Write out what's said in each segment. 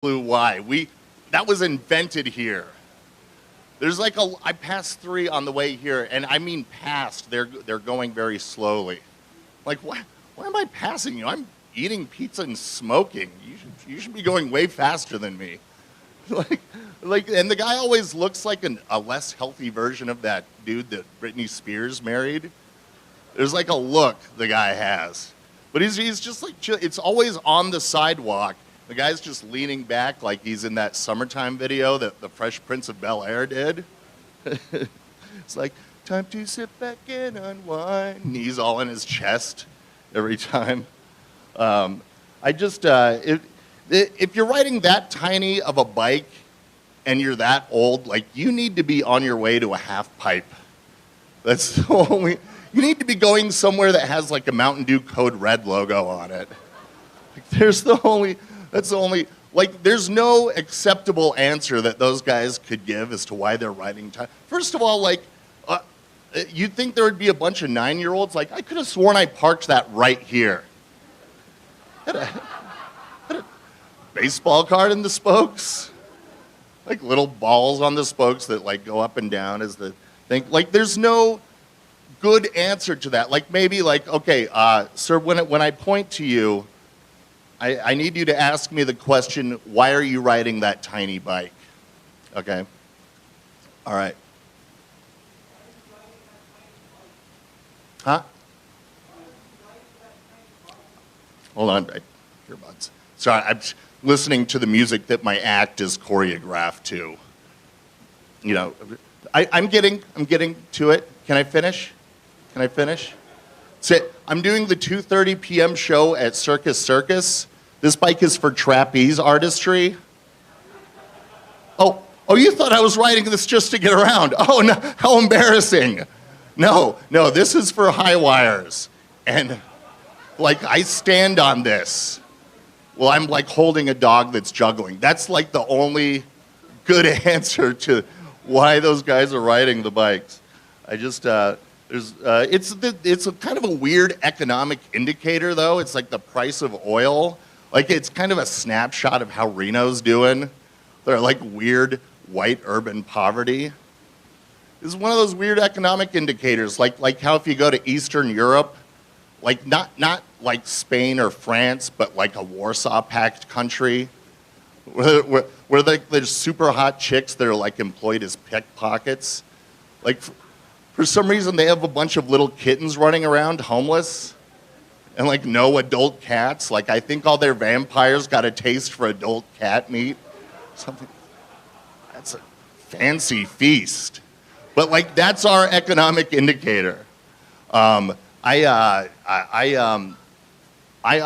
clue why. That was invented here. There's like I passed 3 on the way here, and I mean past. They're going very slowly. Like, why am I passing you? I'm eating pizza and smoking. You should be going way faster than me. And the guy always looks like a less healthy version of that dude that Britney Spears married. There's like a look the guy has. But he's just like chill. It's always on the sidewalk. The guy's just leaning back like he's in that Summertime video that the Fresh Prince of Bel-Air did. It's like, time to sit back and unwind. Knees all in his chest every time. If you're riding that tiny of a bike and you're that old, like, you need to be on your way to a half pipe. That's the only... You need to be going somewhere that has like a Mountain Dew Code Red logo on it. Like, there's no acceptable answer that those guys could give as to why they're riding time. First of all, you'd think there would be a bunch of 9-year-olds. Like, I could have sworn I parked that right here. Had a baseball card in the spokes. Like little balls on the spokes that like go up and down as the thing. Like, there's no good answer to that. Like, maybe like, okay, sir, when I point to you, I need you to ask me the question, why are you riding that tiny bike? Okay? All right. Huh? Hold on, earbuds. Sorry, I'm listening to the music that my act is choreographed to. You know, I'm getting to it. Can I finish? I'm doing the 2:30 p.m. show at Circus Circus. This bike is for trapeze artistry. Oh, you thought I was riding this just to get around. Oh, no, how embarrassing. No, this is for high wires. And, like, I stand on this. Well, I'm, like, holding a dog that's juggling. That's, like, the only good answer to why those guys are riding the bikes. It's a kind of a weird economic indicator, though. It's like the price of oil. Like, it's kind of a snapshot of how Reno's doing. They're like weird white urban poverty. It's one of those weird economic indicators, like how if you go to Eastern Europe, like not like Spain or France, but like a Warsaw Pact country, where there's super hot chicks that are like employed as pickpockets. Like, for some reason, they have a bunch of little kittens running around homeless and, like, no adult cats. Like, I think all their vampires got a taste for adult cat meat. Something. That's a fancy feast. But, like, that's our economic indicator. I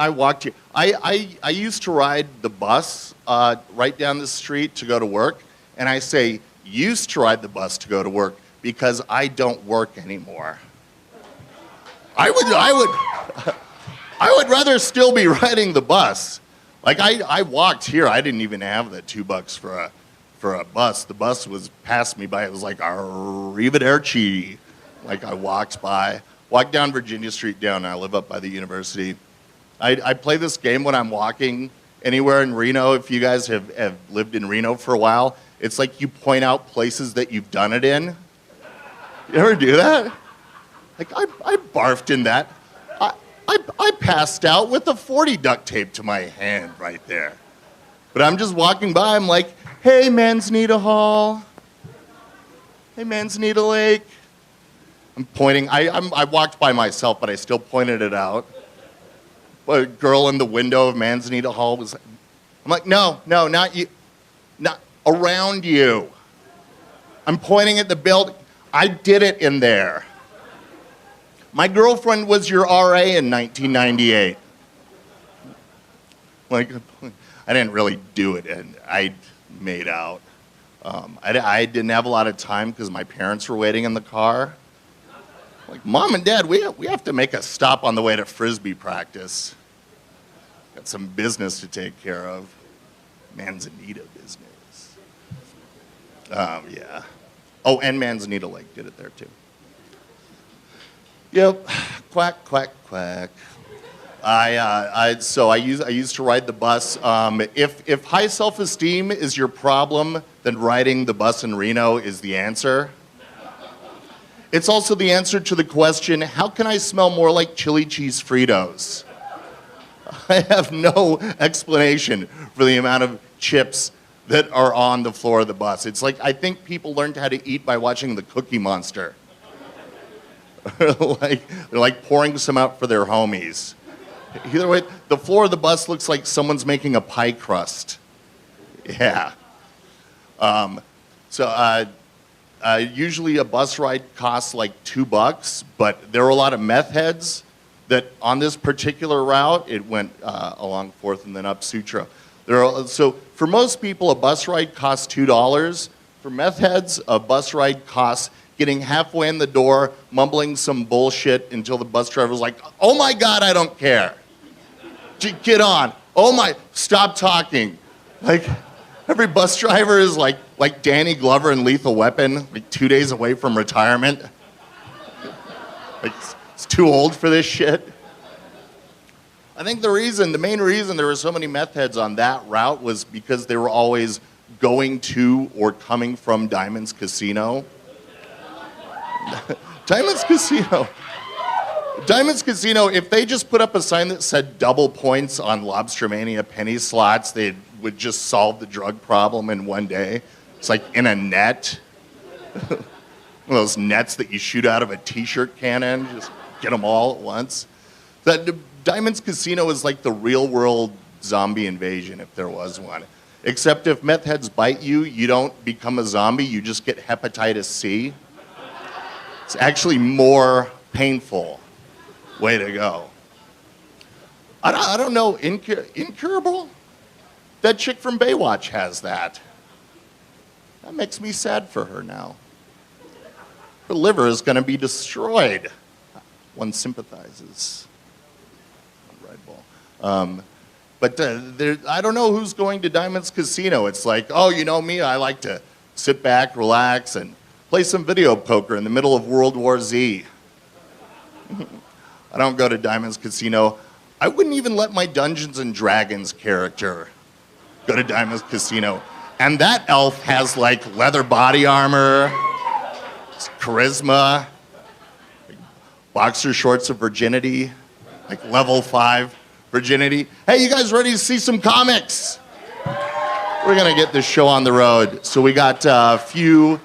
walked here. I used to ride the bus right down the street to go to work. And I say used to ride the bus to go to work because I don't work anymore. I would rather still be riding the bus. Like, I walked here. I didn't even have the $2 for a bus. The bus was passed me by. It was like arrivederci. Like, I walked down Virginia Street down. I live up by the university. I play this game when I'm walking anywhere in Reno. If you guys have lived in Reno for a while, it's like you point out places that you've done it in. You ever do that? Like, I barfed in that. I passed out with the 40 duct tape to my hand right there. But I'm just walking by. I'm like, hey, Manzanita Hall. Hey, Manzanita Lake. I'm pointing. I walked by myself, but I still pointed it out. But a girl in the window of Manzanita Hall was. I'm like, no, not you. Not around you. I'm pointing at the building. I did it in there. My girlfriend was your RA in 1998. Like, I didn't really do it, and I made out. I didn't have a lot of time because my parents were waiting in the car. Like, Mom and Dad, we have to make a stop on the way to Frisbee practice. Got some business to take care of. Manzanita business. Yeah. Oh, and Manzanita Lake did it there, too. Yep. Quack, quack, quack. I used to ride the bus. If high self-esteem is your problem, then riding the bus in Reno is the answer. It's also the answer to the question, how can I smell more like chili cheese Fritos? I have no explanation for the amount of chips that are on the floor of the bus. It's like, I think people learned how to eat by watching the Cookie Monster. They're like pouring some out for their homies. Either way, the floor of the bus looks like someone's making a pie crust. Yeah. Usually a bus ride costs like $2, but there were a lot of meth heads that on this particular route, it went along 4th and then up Sutro. So for most people, a bus ride costs $2. For meth heads, a bus ride costs getting halfway in the door, mumbling some bullshit until the bus driver's like, oh my God, I don't care. Get on. Oh my, stop talking. Like, every bus driver is like Danny Glover in Lethal Weapon, like 2 days away from retirement. Like, it's too old for this shit. I think the main reason there were so many meth heads on that route was because they were always going to or coming from Diamond's Casino. Diamond's Casino, if they just put up a sign that said double points on Lobstermania penny slots, they would just solve the drug problem in one day. It's like in a net. One of those nets that you shoot out of a t-shirt cannon, just get them all at once. Diamond's Casino is like the real world zombie invasion, if there was one. Except if meth heads bite you, you don't become a zombie, you just get hepatitis C. It's actually more painful. Way to go. I don't know, incurable? That chick from Baywatch has that. That makes me sad for her now. Her liver is going to be destroyed. One sympathizes. Red Bull. I don't know who's going to Diamond's Casino. It's like, oh, you know me, I like to sit back, relax, and play some video poker in the middle of World War Z. I don't go to Diamond's Casino. I wouldn't even let my Dungeons and Dragons character go to Diamond's Casino. And that elf has like leather body armor, charisma, boxer shorts of virginity, like level 5 virginity. Hey, you guys ready to see some comics? We're gonna get this show on the road. So we got a few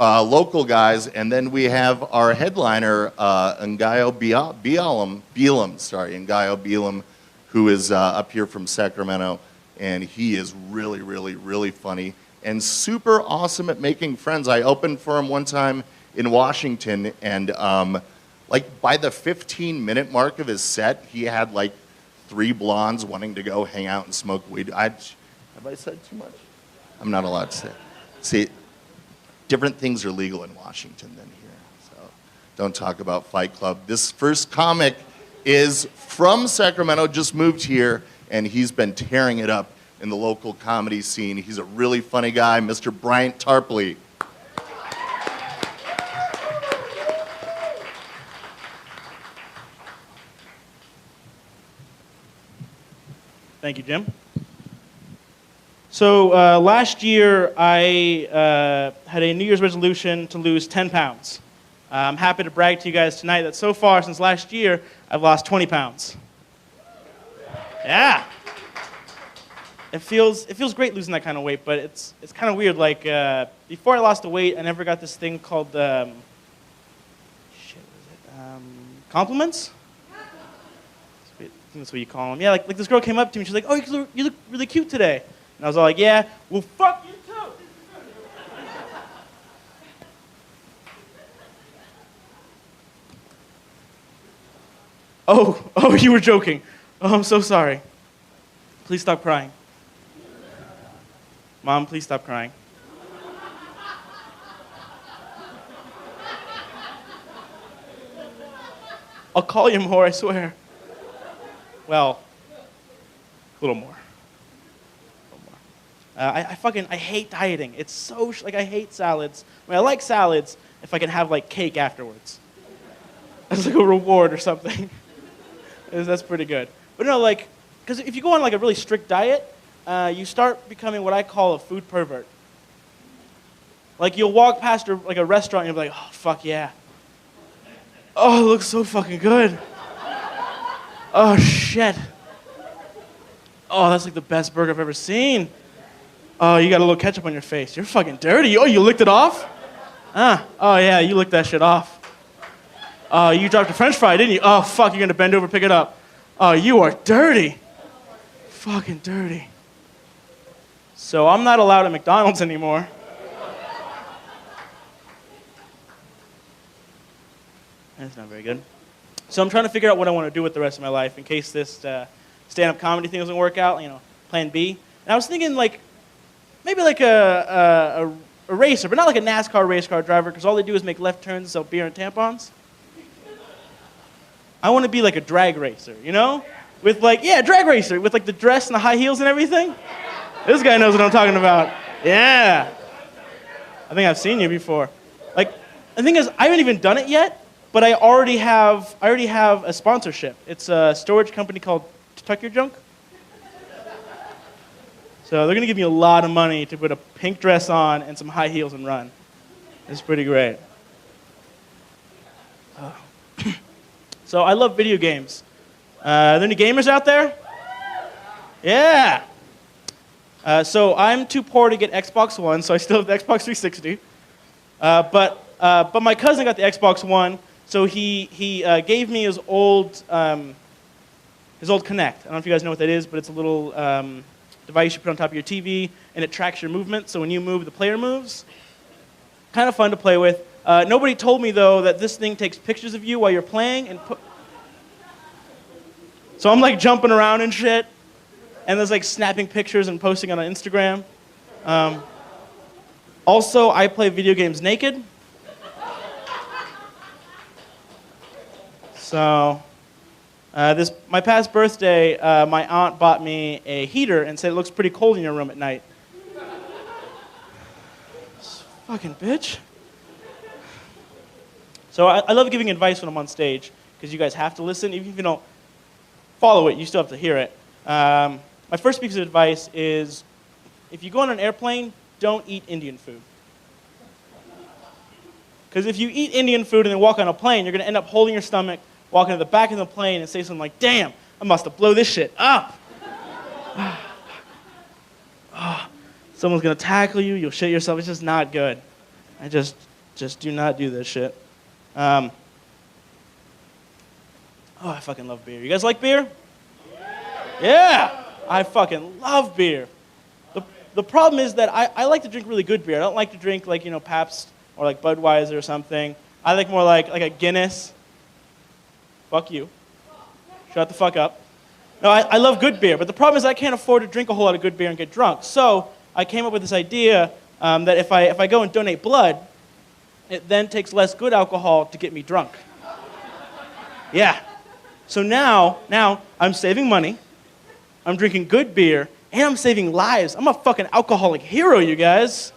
local guys, and then we have our headliner, Ngaio Bealum, who is up here from Sacramento, and he is really, really, really funny and super awesome at making friends. I opened for him one time in Washington, and like by the 15-minute mark of his set, he had like 3 blondes wanting to go hang out and smoke weed. Have I said too much? I'm not allowed to say. See, different things are legal in Washington than here, so don't talk about Fight Club. This first comic is from Sacramento, just moved here, and he's been tearing it up in the local comedy scene. He's a really funny guy, Mr. Bryant Tarpley. Thank you, Jim. So last year, I had a New Year's resolution to lose 10 pounds. I'm happy to brag to you guys tonight that so far, since last year, I've lost 20 pounds. Yeah. It feels great losing that kind of weight, but it's kind of weird. Like, before I lost the weight, I never got this thing called, compliments? I think that's what you call them. Yeah, like this girl came up to me, she's like, oh, you look really cute today. And I was all like, yeah, well, fuck you too. Oh, you were joking. Oh, I'm so sorry. Please stop crying. Mom, please stop crying. I'll call you more, I swear. Well, a little more. I hate dieting. It's so, I hate salads. I mean, I like salads if I can have, like, cake afterwards. As, like, a reward or something. That's pretty good. But no, like, because if you go on like a really strict diet, you start becoming what I call a food pervert. Like you'll walk past like a restaurant and you'll be like, oh, fuck yeah. Oh, it looks so fucking good. Oh, shit. Oh, that's like the best burger I've ever seen. Oh, you got a little ketchup on your face. You're fucking dirty. Oh, you licked it off? Oh yeah, you licked that shit off. Oh, you dropped a french fry, didn't you? Oh, fuck, you're gonna bend over, pick it up. Oh, you are dirty. Fucking dirty. So I'm not allowed at McDonald's anymore. That's not very good. So I'm trying to figure out what I want to do with the rest of my life in case this stand-up comedy thing doesn't work out, plan B. And I was thinking like, maybe like a racer, but not like a NASCAR race car driver, because all they do is make left turns and sell beer and tampons. I want to be like a drag racer, With like, drag racer, with like the dress and the high heels and everything. This guy knows what I'm talking about. Yeah. I think I've seen you before. Like, the thing is, I haven't even done it yet, but I already have a sponsorship. It's a storage company called Tuck Your Junk. So they're going to give me a lot of money to put a pink dress on and some high heels and run. It's pretty great. So I love video games. Are there any gamers out there? Yeah. So I'm too poor to get Xbox One, so I still have the Xbox 360. But my cousin got the Xbox One, so he gave me his old Kinect. I don't know if you guys know what that is, but it's a little device you put on top of your TV, and it tracks your movement, so when you move, the player moves. Kind of fun to play with. Nobody told me, though, that this thing takes pictures of you while you're playing. So I'm, like, jumping around and shit, and there's, like, snapping pictures and posting it on Instagram. Also, I play video games naked. So... my past birthday, my aunt bought me a heater and said it looks pretty cold in your room at night. Fucking bitch. So I love giving advice when I'm on stage, because you guys have to listen. Even if you don't follow it, you still have to hear it. My first piece of advice is, if you go on an airplane, don't eat Indian food. Because if you eat Indian food and then walk on a plane, you're going to end up holding your stomach, walking to the back of the plane and say something like, damn, I must have blown this shit up. Someone's going to tackle you, you'll shit yourself. It's just not good. I just do not do this shit. I fucking love beer. You guys like beer? Yeah, I fucking love beer. The problem is that I like to drink really good beer. I don't like to drink like, Pabst or like Budweiser or something. I like more like a Guinness. Fuck you. Shut the fuck up. No, I love good beer, but the problem is I can't afford to drink a whole lot of good beer and get drunk. So I came up with this idea that if I go and donate blood, it then takes less good alcohol to get me drunk. Yeah. So now I'm saving money, I'm drinking good beer, and I'm saving lives. I'm a fucking alcoholic hero, you guys.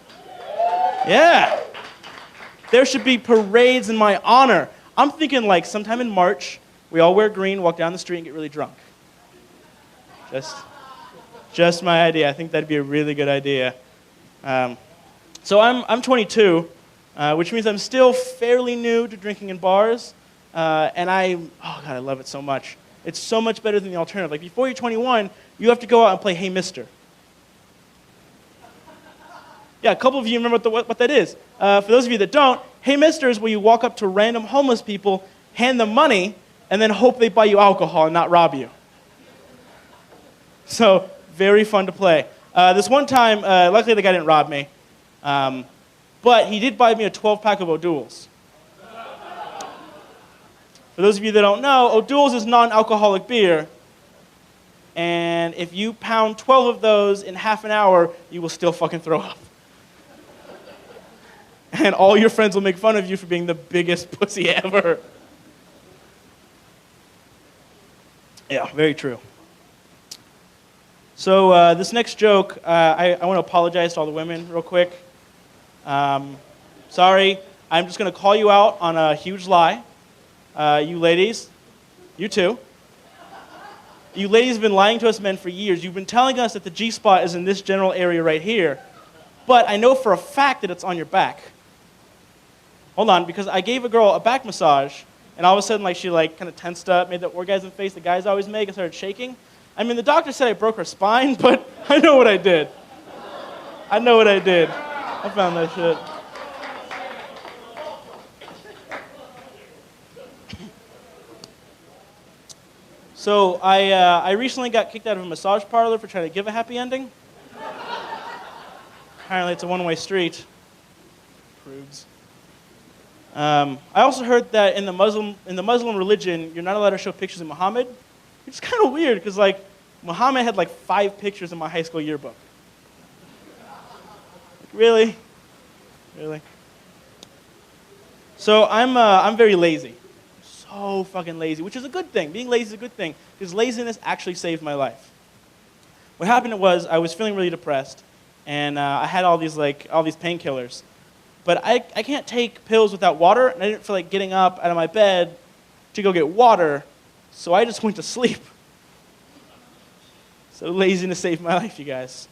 Yeah. There should be parades in my honor. I'm thinking like sometime in March, we all wear green, walk down the street, and get really drunk. Just my idea. I think that'd be a really good idea. So I'm 22, which means I'm still fairly new to drinking in bars, and oh God, I love it so much. It's so much better than the alternative. Like before you're 21, you have to go out and play Hey Mister. Yeah, a couple of you remember what that is. For those of you that don't, Hey Mister is where you walk up to random homeless people, hand them money, and then hope they buy you alcohol and not rob you. So, very fun to play. This one time, luckily the guy didn't rob me, but he did buy me a 12-pack of O'Doul's. For those of you that don't know, O'Doul's is non-alcoholic beer, and if you pound 12 of those in half an hour, you will still fucking throw up. And all your friends will make fun of you for being the biggest pussy ever. Yeah, very true. So this next joke, I want to apologize to all the women real quick. Sorry, I'm just going to call you out on a huge lie. You ladies, you too. You ladies have been lying to us men for years. You've been telling us that the G-spot is in this general area right here. But I know for a fact that it's on your back. Hold on, because I gave a girl a back massage, and all of a sudden, like, she like kind of tensed up, made the orgasm face the guys always make, and started shaking. I mean, the doctor said I broke her spine, but I know what I did. I know what I did. I found that shit. So I recently got kicked out of a massage parlor for trying to give a happy ending. Apparently, it's a one-way street. Prudes. I also heard that in the Muslim religion, you're not allowed to show pictures of Muhammad. It's kind of weird because like Muhammad had like 5 pictures in my high school yearbook. Really? Really? So I'm very lazy. So fucking lazy, which is a good thing. Being lazy is a good thing because laziness actually saved my life. What happened was I was feeling really depressed, and I had all these painkillers, but I can't take pills without water, and I didn't feel like getting up out of my bed to go get water, so I just went to sleep. So laziness saved my life, you guys.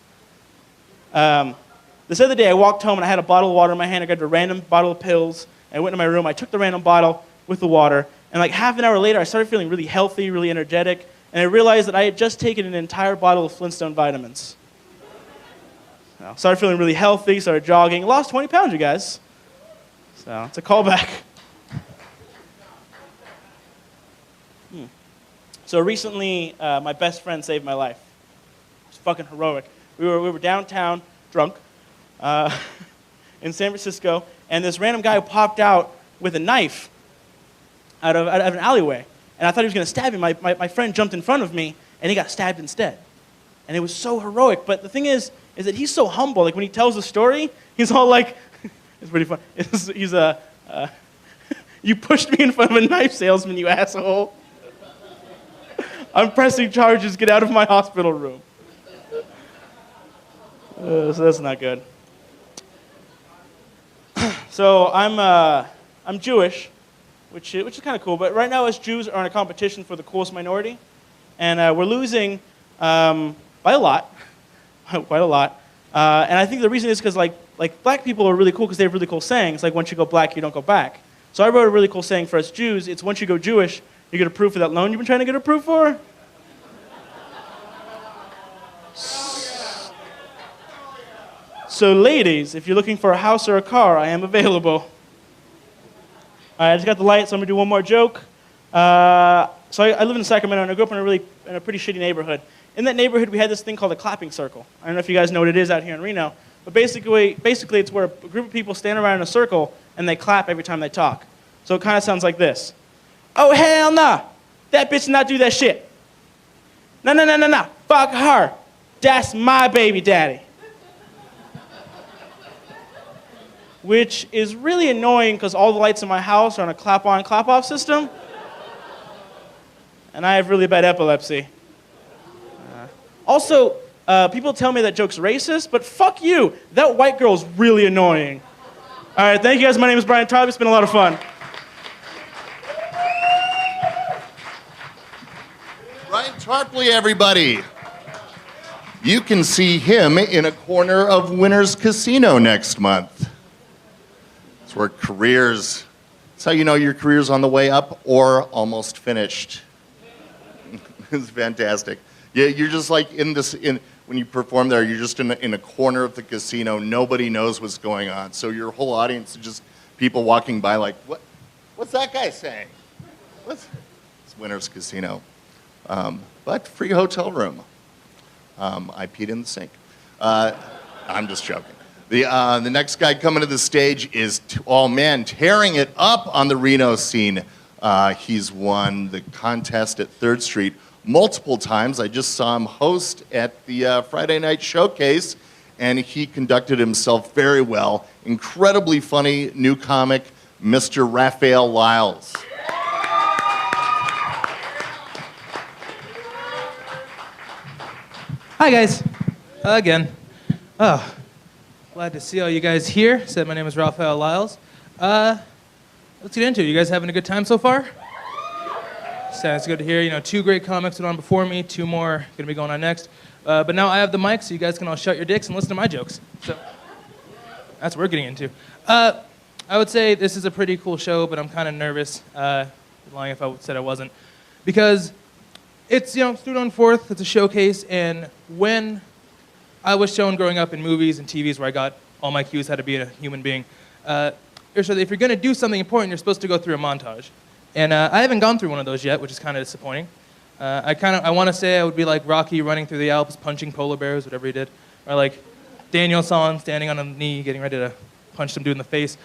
This other day I walked home and I had a bottle of water in my hand. I grabbed a random bottle of pills, and I went to my room. I took the random bottle with the water, and like half an hour later, I started feeling really healthy, really energetic, and I realized that I had just taken an entire bottle of Flintstone vitamins. I started feeling really healthy, started jogging, lost 20 pounds, you guys. So it's a callback. So recently, my best friend saved my life. It was fucking heroic. We were downtown, drunk, in San Francisco, and this random guy popped out with a knife out of an alleyway. And I thought he was going to stab me. My friend jumped in front of me, and he got stabbed instead. And it was so heroic. But the thing is that he's so humble. Like, when he tells the story, he's all like, it's pretty fun. You pushed me in front of a knife salesman, you asshole. I'm pressing charges. Get out of my hospital room. So that's not good. So I'm Jewish, which is kind of cool. But right now, us Jews are in a competition for the coolest minority, and we're losing by a lot, quite a lot. And I think the reason is because like black people are really cool because they have really cool sayings. Like once you go black, you don't go back. So I wrote a really cool saying for us Jews. It's once you go Jewish, you get approved for that loan you've been trying to get approved for. So ladies, if you're looking for a house or a car, I am available. All right, I just got the light, so I'm going to do one more joke. So I live in Sacramento, and I grew up in a pretty shitty neighborhood. In that neighborhood, we had this thing called a clapping circle. I don't know if you guys know what it is out here in Reno, but basically it's where a group of people stand around in a circle, and they clap every time they talk. So it kind of sounds like this. Oh, hell nah. That bitch did not do that shit. Nah. Fuck her. That's my baby daddy. Which is really annoying because all the lights in my house are on a clap-on, clap-off system. And I have really bad epilepsy. Also, people tell me that joke's racist, but fuck you. That white girl's really annoying. All right, thank you guys. My name is Brian Tarp. It's been a lot of fun. Brian Tarpley, everybody. You can see him in a corner of Winners Casino next month. It's where careers, it's how you know your career's on the way up or almost finished. It's fantastic. Yeah, you're just like when you perform there, you're just in a corner of the casino. Nobody knows what's going on. So your whole audience is just people walking by like, what's that guy saying? It's Winners Casino. But free hotel room. I peed in the sink. I'm just joking. The next guy coming to the stage is, tearing it up on the Reno scene. He's won the contest at 3rd Street multiple times. I just saw him host at the Friday Night Showcase, and he conducted himself very well. Incredibly funny new comic, Mr. Raphael Lyles. Hi guys, again. Oh, glad to see all you guys here. Said my name is Raphael Lyles. Let's get into it. You guys having a good time so far? So it's good to hear. You know, 2 great comics went on before me, 2 more going to be going on next. But now I have the mic, so you guys can all shut your dicks and listen to my jokes. So that's what we're getting into. I would say this is a pretty cool show, but I'm kind of nervous. Lying if I said I wasn't, because it's student on 4th. It's a showcase, and when I was shown growing up in movies and TVs where I got all my cues how to be a human being, if you're going to do something important, you're supposed to go through a montage. And I haven't gone through one of those yet, which is kind of disappointing. I want to say I would be like Rocky running through the Alps, punching polar bears, whatever he did, or like Daniel San standing on a knee, getting ready to punch some dude in the face,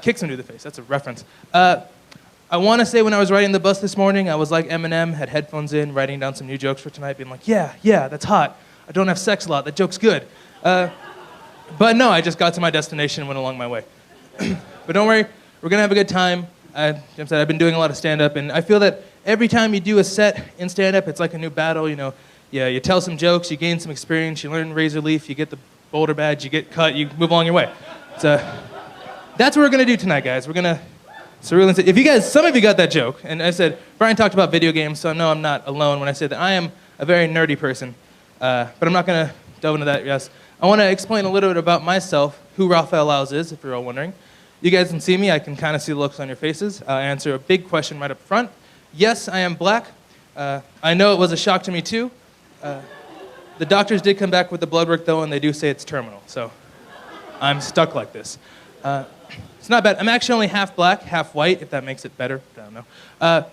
kick some dude in the face. That's a reference. I want to say when I was riding the bus this morning, I was like Eminem, had headphones in, writing down some new jokes for tonight, being like, yeah, that's hot. I don't have sex a lot. That joke's good. But no, I just got to my destination and went along my way. But don't worry, we're going to have a good time. I've been doing a lot of stand-up, and I feel that every time you do a set in stand-up, it's like a new battle. You tell some jokes, you gain some experience, you learn razor leaf, you get the boulder badge, you get cut, you move along your way. So that's what we're going to do tonight, guys. We're going to surreal. If you guys, some of you got that joke, and I said, Brian talked about video games, so no, I'm not alone when I say that I am a very nerdy person. But I'm not going to delve into that, yes. I want to explain a little bit about myself, who Raphael Laus is, if you're all wondering. You guys can see me. I can kind of see the looks on your faces. I'll answer a big question right up front. Yes, I am black. I know it was a shock to me, too. The doctors did come back with the blood work, though, and they do say it's terminal. So I'm stuck like this. It's not bad. I'm actually only half black, half white, if that makes it better. I don't know.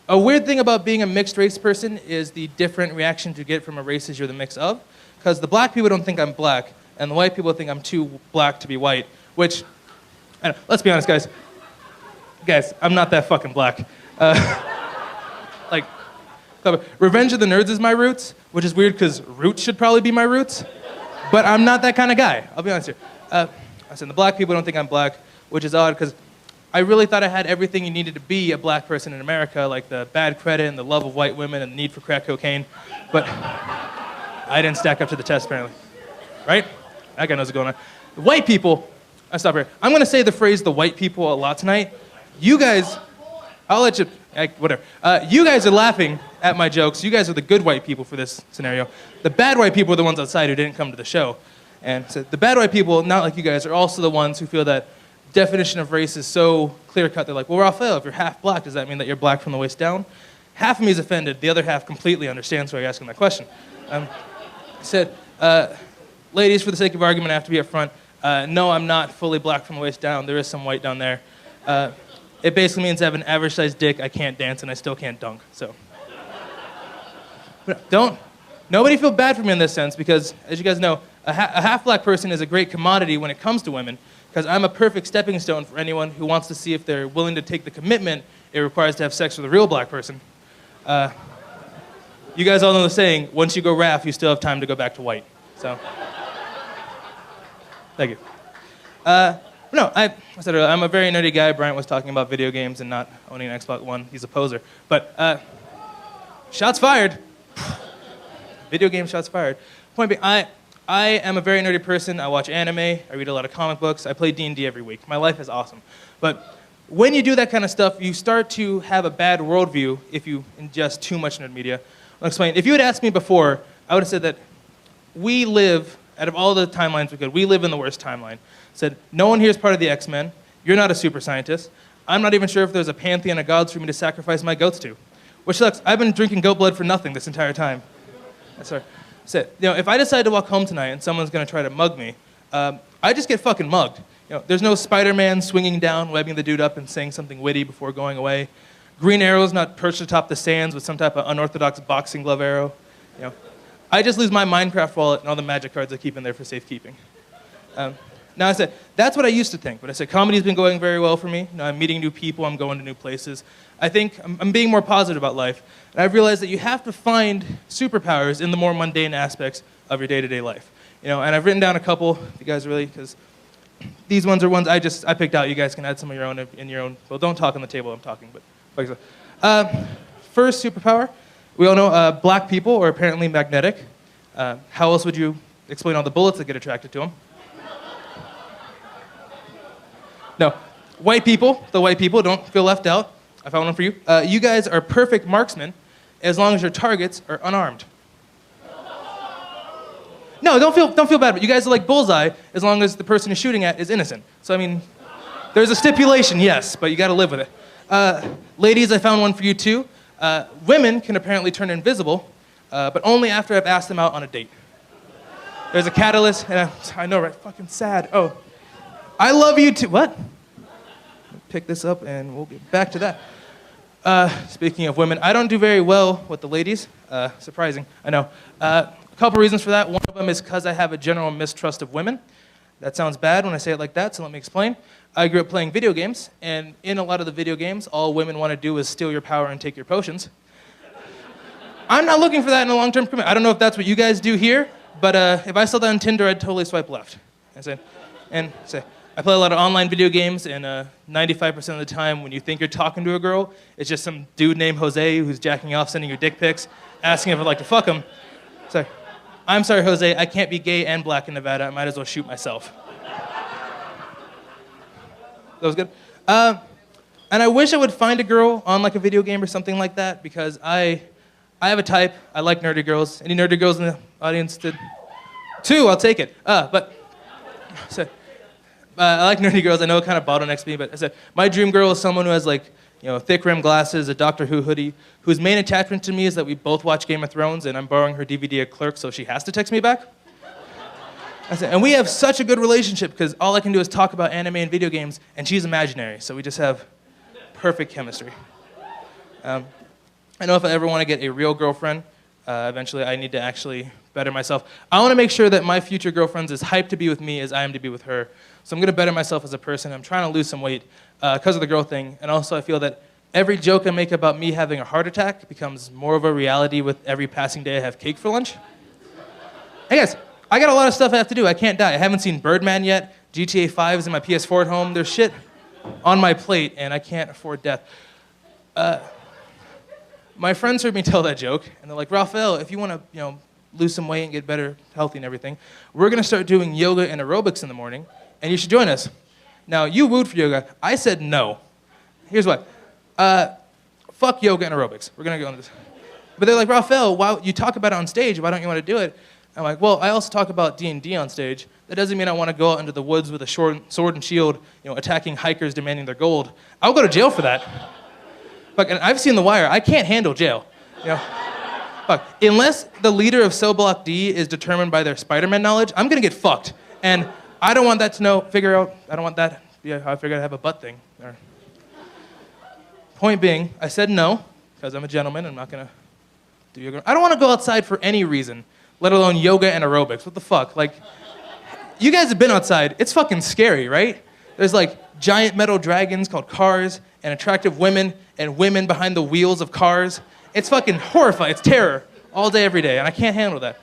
A weird thing about being a mixed race person is the different reactions you get from a races you're the mix of. Because the black people don't think I'm black, and the white people think I'm too black to be white, which, I don't know, let's be honest, guys. Guys, I'm not that fucking black. Revenge of the Nerds is my roots, which is weird because roots should probably be my roots. But I'm not that kind of guy. I'll be honest here. I said the black people don't think I'm black, which is odd because I really thought I had everything you needed to be a black person in America, like the bad credit and the love of white women and the need for crack cocaine. But I didn't stack up to the test, apparently. Right? That guy knows what's going on. The white people, I stop here. I'm going to say the phrase the white people a lot tonight. You guys, I'll let you, whatever. You guys are laughing at my jokes. You guys are the good white people for this scenario. The bad white people are the ones outside who didn't come to the show. And so the bad white people, not like you guys, are also the ones who feel that definition of race is so clear-cut. They're like, well, Raphael, if you're half black, does that mean that you're black from the waist down? Half of me is offended. The other half completely understands why you're asking that question. I said, ladies, for the sake of argument, I have to be up front. No, I'm not fully black from the waist down. There is some white down there. It basically means I have an average-sized dick, I can't dance, and I still can't dunk. So, nobody feel bad for me in this sense, because, as you guys know, a half-black person is a great commodity when it comes to women, because I'm a perfect stepping stone for anyone who wants to see if they're willing to take the commitment it requires to have sex with a real black person. You guys all know the saying, once you go RAF, you still have time to go back to white. So, thank you. No, I said earlier, I'm a very nerdy guy. Bryant was talking about video games and not owning an Xbox One. He's a poser. But shots fired. Video game shots fired. Point being, I am a very nerdy person. I watch anime. I read a lot of comic books. I play D&D every week. My life is awesome. But when you do that kind of stuff, you start to have a bad worldview if you ingest too much nerd media. I'll explain. If you had asked me before, I would have said that we live, out of all the timelines we could, we live in the worst timeline. Said, no one here is part of the X-Men. You're not a super scientist. I'm not even sure if there's a pantheon of gods for me to sacrifice my goats to. Which sucks. I've been drinking goat blood for nothing this entire time. Sorry. Said, if I decide to walk home tonight and someone's going to try to mug me, I just get fucking mugged. There's no Spider-Man swinging down, webbing the dude up and saying something witty before going away. Green Arrow's not perched atop the sands with some type of unorthodox boxing glove arrow. I just lose my Minecraft wallet and all the magic cards I keep in there for safekeeping. Now I said, that's what I used to think, but I said, comedy's been going very well for me. I'm meeting new people, I'm going to new places. I think I'm being more positive about life. And I've realized that you have to find superpowers in the more mundane aspects of your day-to-day life. And I've written down a couple, if you guys really, because these ones are ones I picked out. You guys can add some of your own in your own, well, don't talk on the table, I'm talking, but. First superpower, we all know black people are apparently magnetic. How else would you explain all the bullets that get attracted to them? No, the white people don't feel left out. I found one for you. You guys are perfect marksmen as long as your targets are unarmed. No, don't feel bad, but you guys are like bullseye as long as the person you're shooting at is innocent. So, I mean, there's a stipulation, yes, but you got to live with it. Ladies, I found one for you too. Women can apparently turn invisible, but only after I've asked them out on a date. There's a catalyst, and I know, right? Fucking sad. Oh, I love you too. What? Pick this up, and we'll get back to that. Speaking of women, I don't do very well with the ladies. Surprising, I know. A couple reasons for that. One of them is because I have a general mistrust of women. That sounds bad when I say it like that, so let me explain. I grew up playing video games, and in a lot of the video games, all women want to do is steal your power and take your potions. I'm not looking for that in a long-term commitment. I don't know if that's what you guys do here, but if I saw that on Tinder, I'd totally swipe left. I play a lot of online video games, and 95% of the time when you think you're talking to a girl, it's just some dude named Jose who's jacking off, sending you dick pics, asking if I'd like to fuck him. It's like, I'm sorry, Jose, I can't be gay and black in Nevada. I might as well shoot myself. That was good. And I wish I would find a girl on like a video game or something like that, because I have a type. I like nerdy girls. Any nerdy girls in the audience? Two, I'll take it. I like nerdy girls. I know it kind of bottlenecks me, but I said my dream girl is someone who has like, thick rim glasses, a Doctor Who hoodie, whose main attachment to me is that we both watch Game of Thrones, and I'm borrowing her DVD at Clerks, so she has to text me back. I said, and we have such a good relationship because all I can do is talk about anime and video games, and she's imaginary, so we just have perfect chemistry. I know if I ever want to get a real girlfriend, eventually I need to actually better myself. I want to make sure that my future girlfriend's as hyped to be with me as I am to be with her. So I'm going to better myself as a person. I'm trying to lose some weight because of the girl thing. And also I feel that every joke I make about me having a heart attack becomes more of a reality with every passing day I have cake for lunch. Hey guys, I got a lot of stuff I have to do. I can't die. I haven't seen Birdman yet. GTA 5 is in my PS4 at home. There's shit on my plate, and I can't afford death. My friends heard me tell that joke, and they're like, Raphael, if you want to, lose some weight and get better, healthy and everything, we're going to start doing yoga and aerobics in the morning, and you should join us. Now, you wooed for yoga. I said no. Here's why. Fuck yoga and aerobics. We're going to go into this. But they're like, Raphael, why, you talk about it on stage. Why don't you want to do it? I'm like, well, I also talk about D&D on stage. That doesn't mean I want to go out into the woods with a sword and shield, attacking hikers demanding their gold. I'll go to jail for that. Fuck, and I've seen The Wire. I can't handle jail. Fuck, unless the leader of Cell Block D is determined by their Spider-Man knowledge, I'm gonna get fucked. And I don't want that to figure out, I don't want that to be how I figure out I have a butt thing. Point being, I said no, because I'm a gentleman, I'm not gonna do yoga. I don't wanna go outside for any reason, let alone yoga and aerobics. What the fuck? Like, you guys have been outside, it's fucking scary, right? There's like giant metal dragons called cars, and attractive women, and women behind the wheels of cars. It's fucking horrifying. It's terror all day, every day, and I can't handle that.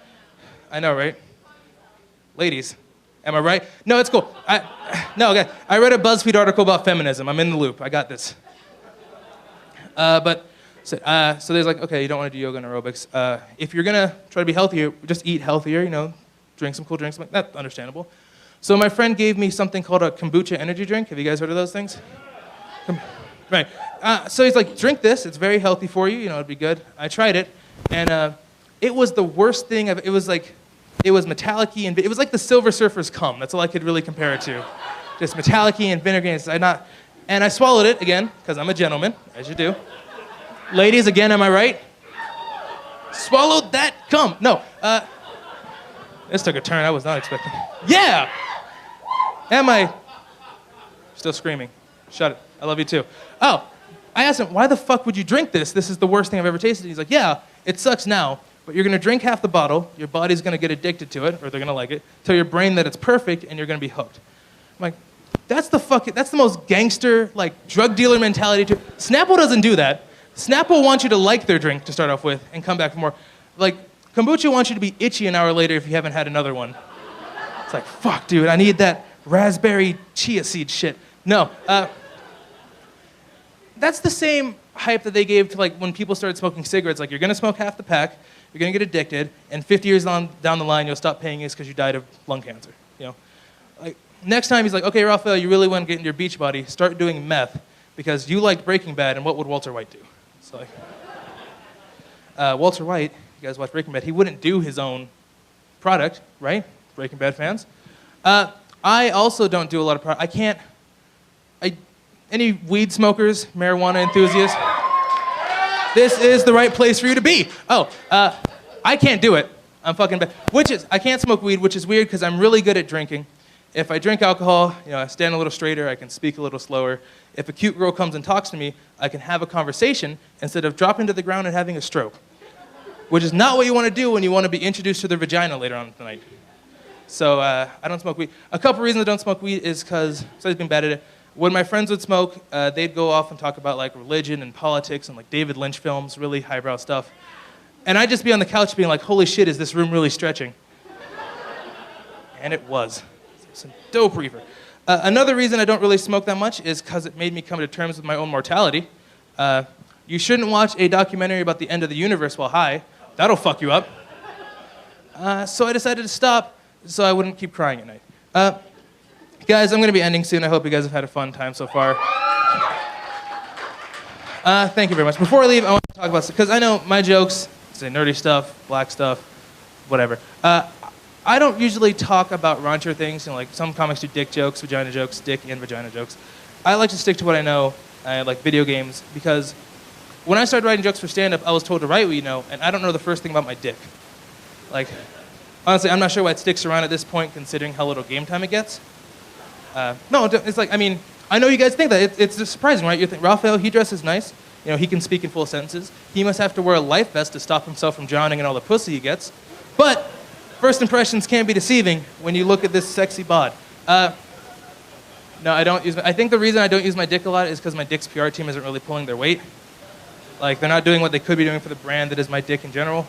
I know, right? Ladies, am I right? No, it's cool. No, okay. I read a BuzzFeed article about feminism. I'm in the loop. I got this. So there's like, okay, you don't want to do yoga and aerobics. If you're gonna try to be healthier, just eat healthier. Drink some cool drinks. That's understandable. So my friend gave me something called a kombucha energy drink. Have you guys heard of those things? Right. So he's like, drink this. It's very healthy for you. It'd be good. I tried it, and it was the worst thing. It was metallic-y, and it was like the Silver Surfer's cum. That's all I could really compare it to. Just metallic-y and vinegar. And I swallowed it again, because I'm a gentleman, as you do. Ladies, again, am I right? Swallowed that cum. No. This took a turn I was not expecting. Yeah! Am I still screaming? Shut it. I love you too. Oh, I asked him, why the fuck would you drink this? This is the worst thing I've ever tasted. He's like, yeah, it sucks now, but you're going to drink half the bottle, your body's going to get addicted to it, or they're going to like it, tell your brain that it's perfect, and you're going to be hooked. I'm like, that's the most gangster, drug dealer mentality. Snapple doesn't do that. Snapple wants you to like their drink to start off with and come back for more. Kombucha wants you to be itchy an hour later if you haven't had another one. It's like, fuck, dude, I need that raspberry chia seed shit. No. That's the same hype that they gave to when people started smoking cigarettes. You're going to smoke half the pack, you're going to get addicted, and 50 years down the line, you'll stop paying us because you died of lung cancer. Next time he's like, okay, Raphael, you really want to get into your beach body, start doing meth. because you liked Breaking Bad, and what would Walter White do? It's like, Walter White, you guys watch Breaking Bad, he wouldn't do his own product, right? Breaking Bad fans. I also don't do a lot of product. Any weed smokers, marijuana enthusiasts? This is the right place for you to be. I can't do it. I'm fucking bad. I can't smoke weed, which is weird because I'm really good at drinking. If I drink alcohol, I stand a little straighter, I can speak a little slower. If a cute girl comes and talks to me, I can have a conversation instead of dropping to the ground and having a stroke, which is not what you want to do when you want to be introduced to their vagina later on tonight. So I don't smoke weed. A couple reasons I don't smoke weed is because I've always been bad at it. When my friends would smoke, they'd go off and talk about like religion and politics and like David Lynch films, really highbrow stuff. And I'd just be on the couch being like, holy shit, is this room really stretching? And it was. Some dope reefer. Another reason I don't really smoke that much is because it made me come to terms with my own mortality. You shouldn't watch a documentary about the end of the universe while high. That'll fuck you up. So I decided to stop so I wouldn't keep crying at night. Guys, I'm going to be ending soon. I hope you guys have had a fun time so far. Thank you very much. Before I leave, I want to talk about, because I know my jokes say nerdy stuff, black stuff, whatever. I don't usually talk about raunchier things. Like some comics do dick jokes, vagina jokes, dick and vagina jokes. I like to stick to what I know. I like video games, because when I started writing jokes for stand-up, I was told to write what you know, and I don't know the first thing about my dick. Like, honestly, I'm not sure why it sticks around at this point, considering how little game time it gets. No, it's like, I know you guys think that. It's just surprising, right? You think, Raphael, he dresses nice. He can speak in full sentences. He must have to wear a life vest to stop himself from drowning in all the pussy he gets. But first impressions can be deceiving when you look at this sexy bod. No, I don't use. I think the reason I don't use my dick a lot is because my dick's PR team isn't really pulling their weight. Like, they're not doing what they could be doing for the brand that is my dick in general.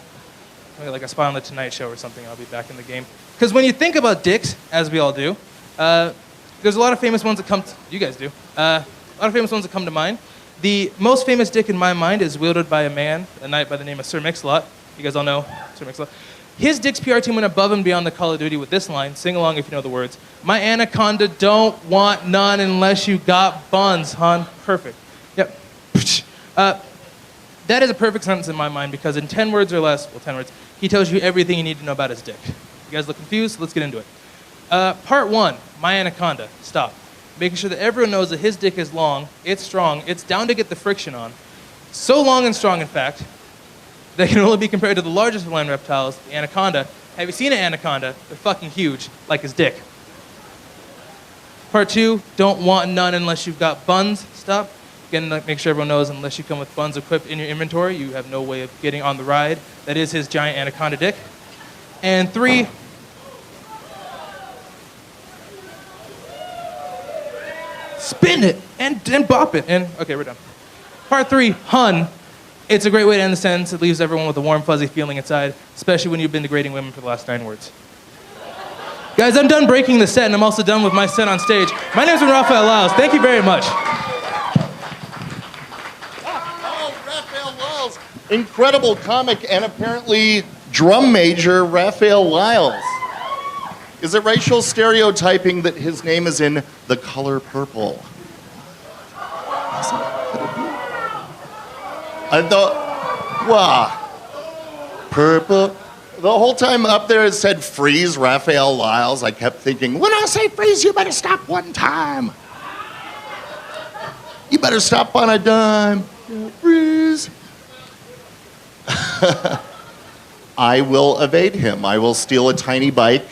Maybe like a spot on the Tonight Show or something, I'll be back in the game. Because when you think about dicks, as we all do, there's a lot of famous ones that come to, you guys do, a lot of famous ones that come to mind. The most famous dick in my mind is wielded by a man, a knight by the name of Sir Mix-a-Lot. You guys all know Sir Mix-a-Lot. His dick's PR team went above and beyond the Call of Duty with this line. Sing along if you know the words. My anaconda don't want none unless you got buns, hon. Perfect. Yep. That is a perfect sentence in my mind, because in 10 words or less, well, 10 words, he tells you everything you need to know about his dick. You guys look confused? Let's get into it. Part 1, my anaconda. Stop. Making sure that everyone knows that his dick is long, it's strong, it's down to get the friction on. So long and strong, in fact, that can only be compared to the largest of land reptiles, the anaconda. Have you seen an anaconda? They're fucking huge, like his dick. Part 2, don't want none unless you've got buns. Stop. Again, make sure everyone knows, unless you come with buns equipped in your inventory, you have no way of getting on the ride. That is his giant anaconda dick. And 3, spin it and bop it. And okay, we're done. Part 3, hun. It's a great way to end the sentence. It leaves everyone with a warm, fuzzy feeling inside, especially when you've been degrading women for the last 9 words. Guys, I'm done breaking the set, and I'm also done with my set on stage. My name's Raphael Lyles. Thank you very much. Oh, Raphael Lyles, incredible comic and apparently drum major Raphael Lyles. Is it racial stereotyping that his name is in the color purple? I thought, wow, purple. The whole time up there it said freeze Raphael Lyles. I kept thinking, when I say freeze, you better stop one time. You better stop on a dime. Freeze. I will evade him. I will steal a tiny bike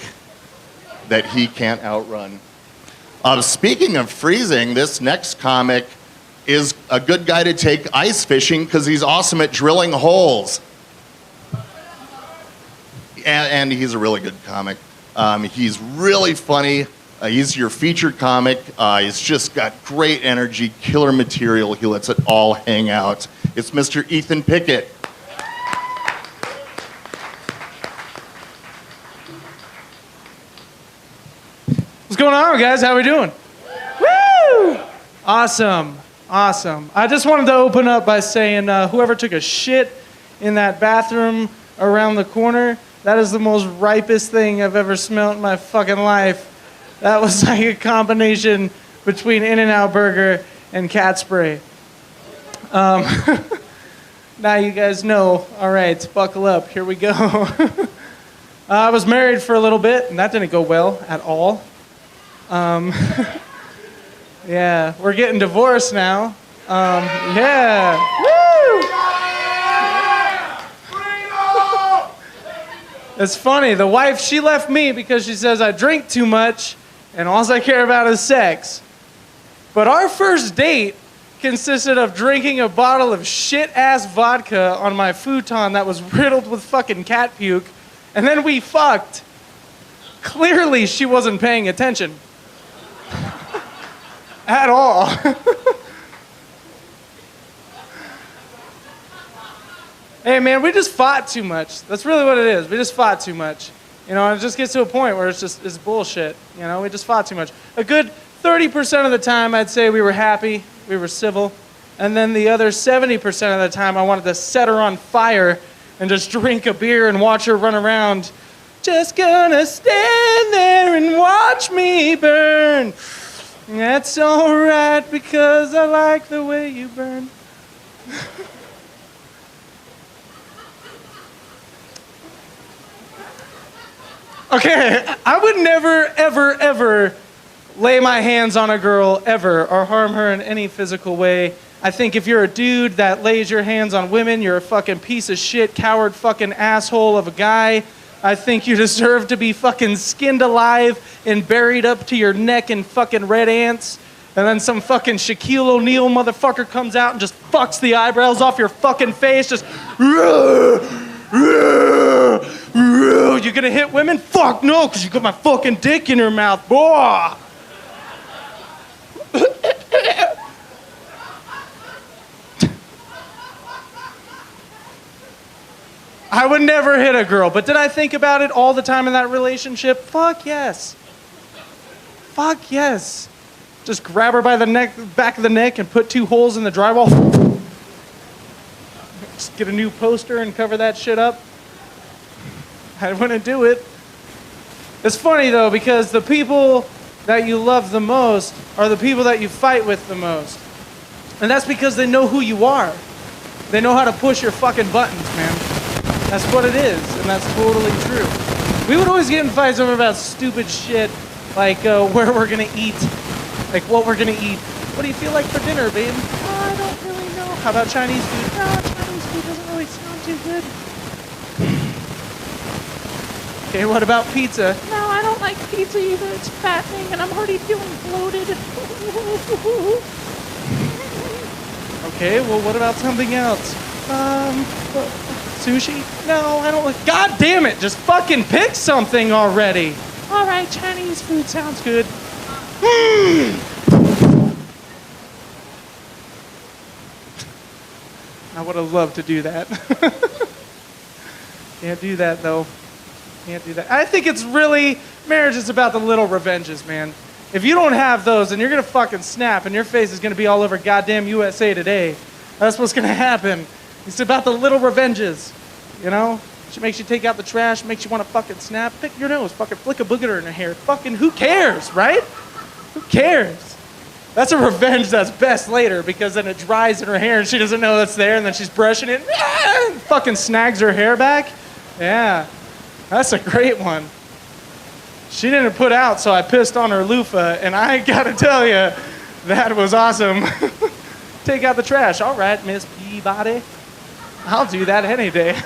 that he can't outrun. Speaking of freezing, this next comic is a good guy to take ice fishing because he's awesome at drilling holes. And he's a really good comic. He's really funny. He's your featured comic. He's just got great energy, killer material. He lets it all hang out. It's Mr. Ethan Pickett. What's going on, guys? How we doing? Woo! Awesome. Awesome. I just wanted to open up by saying whoever took a shit in that bathroom around the corner, that is the most ripest thing I've ever smelled in my fucking life. That was like a combination between In-N-Out Burger and cat spray. Now you guys know. All right, buckle up. Here we go. I was married for a little bit, and that didn't go well at all. Yeah, we're getting divorced now. Yeah. Woo! It's funny. The wife, she left me because she says I drink too much, and all I care about is sex. But our first date consisted of drinking a bottle of shit-ass vodka on my futon that was riddled with fucking cat puke, and then we fucked. Clearly, she wasn't paying attention. At all. Hey, man, we just fought too much. That's really what it is. We just fought too much. You know, and it just gets to a point where it's bullshit. You know, we just fought too much. A good 30% of the time, I'd say we were happy, we were civil. And then the other 70% of the time, I wanted to set her on fire and just drink a beer and watch her run around. Just gonna stand there and watch me burn. That's all right because I like the way you burn. Okay, I would never, ever, ever lay my hands on a girl ever or harm her in any physical way. I think if you're a dude that lays your hands on women, you're a fucking piece of shit, coward fucking asshole of a guy. I think you deserve to be fucking skinned alive and buried up to your neck in fucking red ants. And then some fucking Shaquille O'Neal motherfucker comes out and just fucks the eyebrows off your fucking face. Just, you gonna hit women? Fuck no, because you got my fucking dick in your mouth, boy. I would never hit a girl, but did I think about it all the time in that relationship? Fuck yes. Fuck yes. Just grab her by the neck, back of the neck and put 2 holes in the drywall. Just get a new poster and cover that shit up. I wouldn't do it. It's funny though, because the people that you love the most are the people that you fight with the most. And that's because they know who you are. They know how to push your fucking buttons, man. That's what it is, and that's totally true. We would always get in fights over about stupid shit, like where we're gonna eat, like what we're gonna eat. What do you feel like for dinner, babe? Oh, I don't really know. How about Chinese food? No, Chinese food doesn't really sound too good. Okay, what about pizza? No, I don't like pizza either. It's fattening, and I'm already feeling bloated. Okay, well, what about something else? Sushi? No, I don't like... God damn it! Just fucking pick something already! All right, Chinese food sounds good. I would have loved to do that. Can't do that, though. Can't do that. I think it's really... Marriage is about the little revenges, man. If you don't have those, then you're going to fucking snap, and your face is going to be all over goddamn USA Today. That's what's going to happen. It's about the little revenges, you know? She makes you take out the trash, makes you want to fucking snap, pick your nose, fucking flick a booger in her hair. Fucking who cares, right? Who cares? That's a revenge that's best later because then it dries in her hair and she doesn't know it's there and then she's brushing it and fucking snags her hair back. Yeah, that's a great one. She didn't put out, so I pissed on her loofah, and I gotta tell you, that was awesome. Take out the trash. All right, Miss Peabody. I'll do that any day.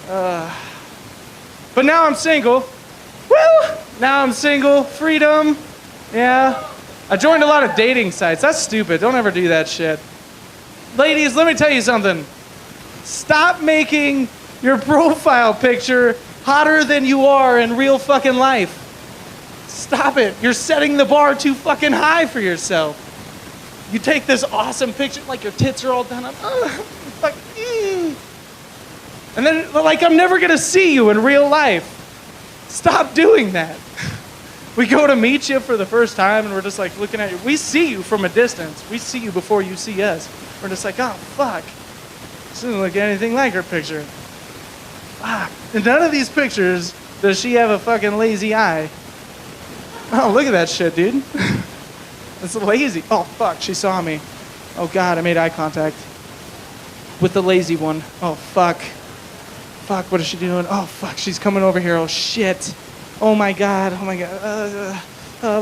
But now I'm single. Woo! Now I'm single. Freedom. Yeah. I joined a lot of dating sites. That's stupid. Don't ever do that shit. Ladies, let me tell you something. Stop making your profile picture hotter than you are in real fucking life. Stop it. You're setting the bar too fucking high for yourself. You take this awesome picture, like your tits are all done up. And then, like, I'm never going to see you in real life. Stop doing that. We go to meet you for the first time, and we're just, like, looking at you. We see you from a distance. We see you before you see us. We're just like, oh, fuck. This doesn't look anything like her picture. Fuck. In none of these pictures does she have a fucking lazy eye. Oh, look at that shit, dude. It's lazy. Oh, fuck, she saw me. Oh, God, I made eye contact with the lazy one. Oh, fuck. Fuck, what is she doing? Oh, fuck, she's coming over here. Oh, shit. Oh, my God. Oh, my God.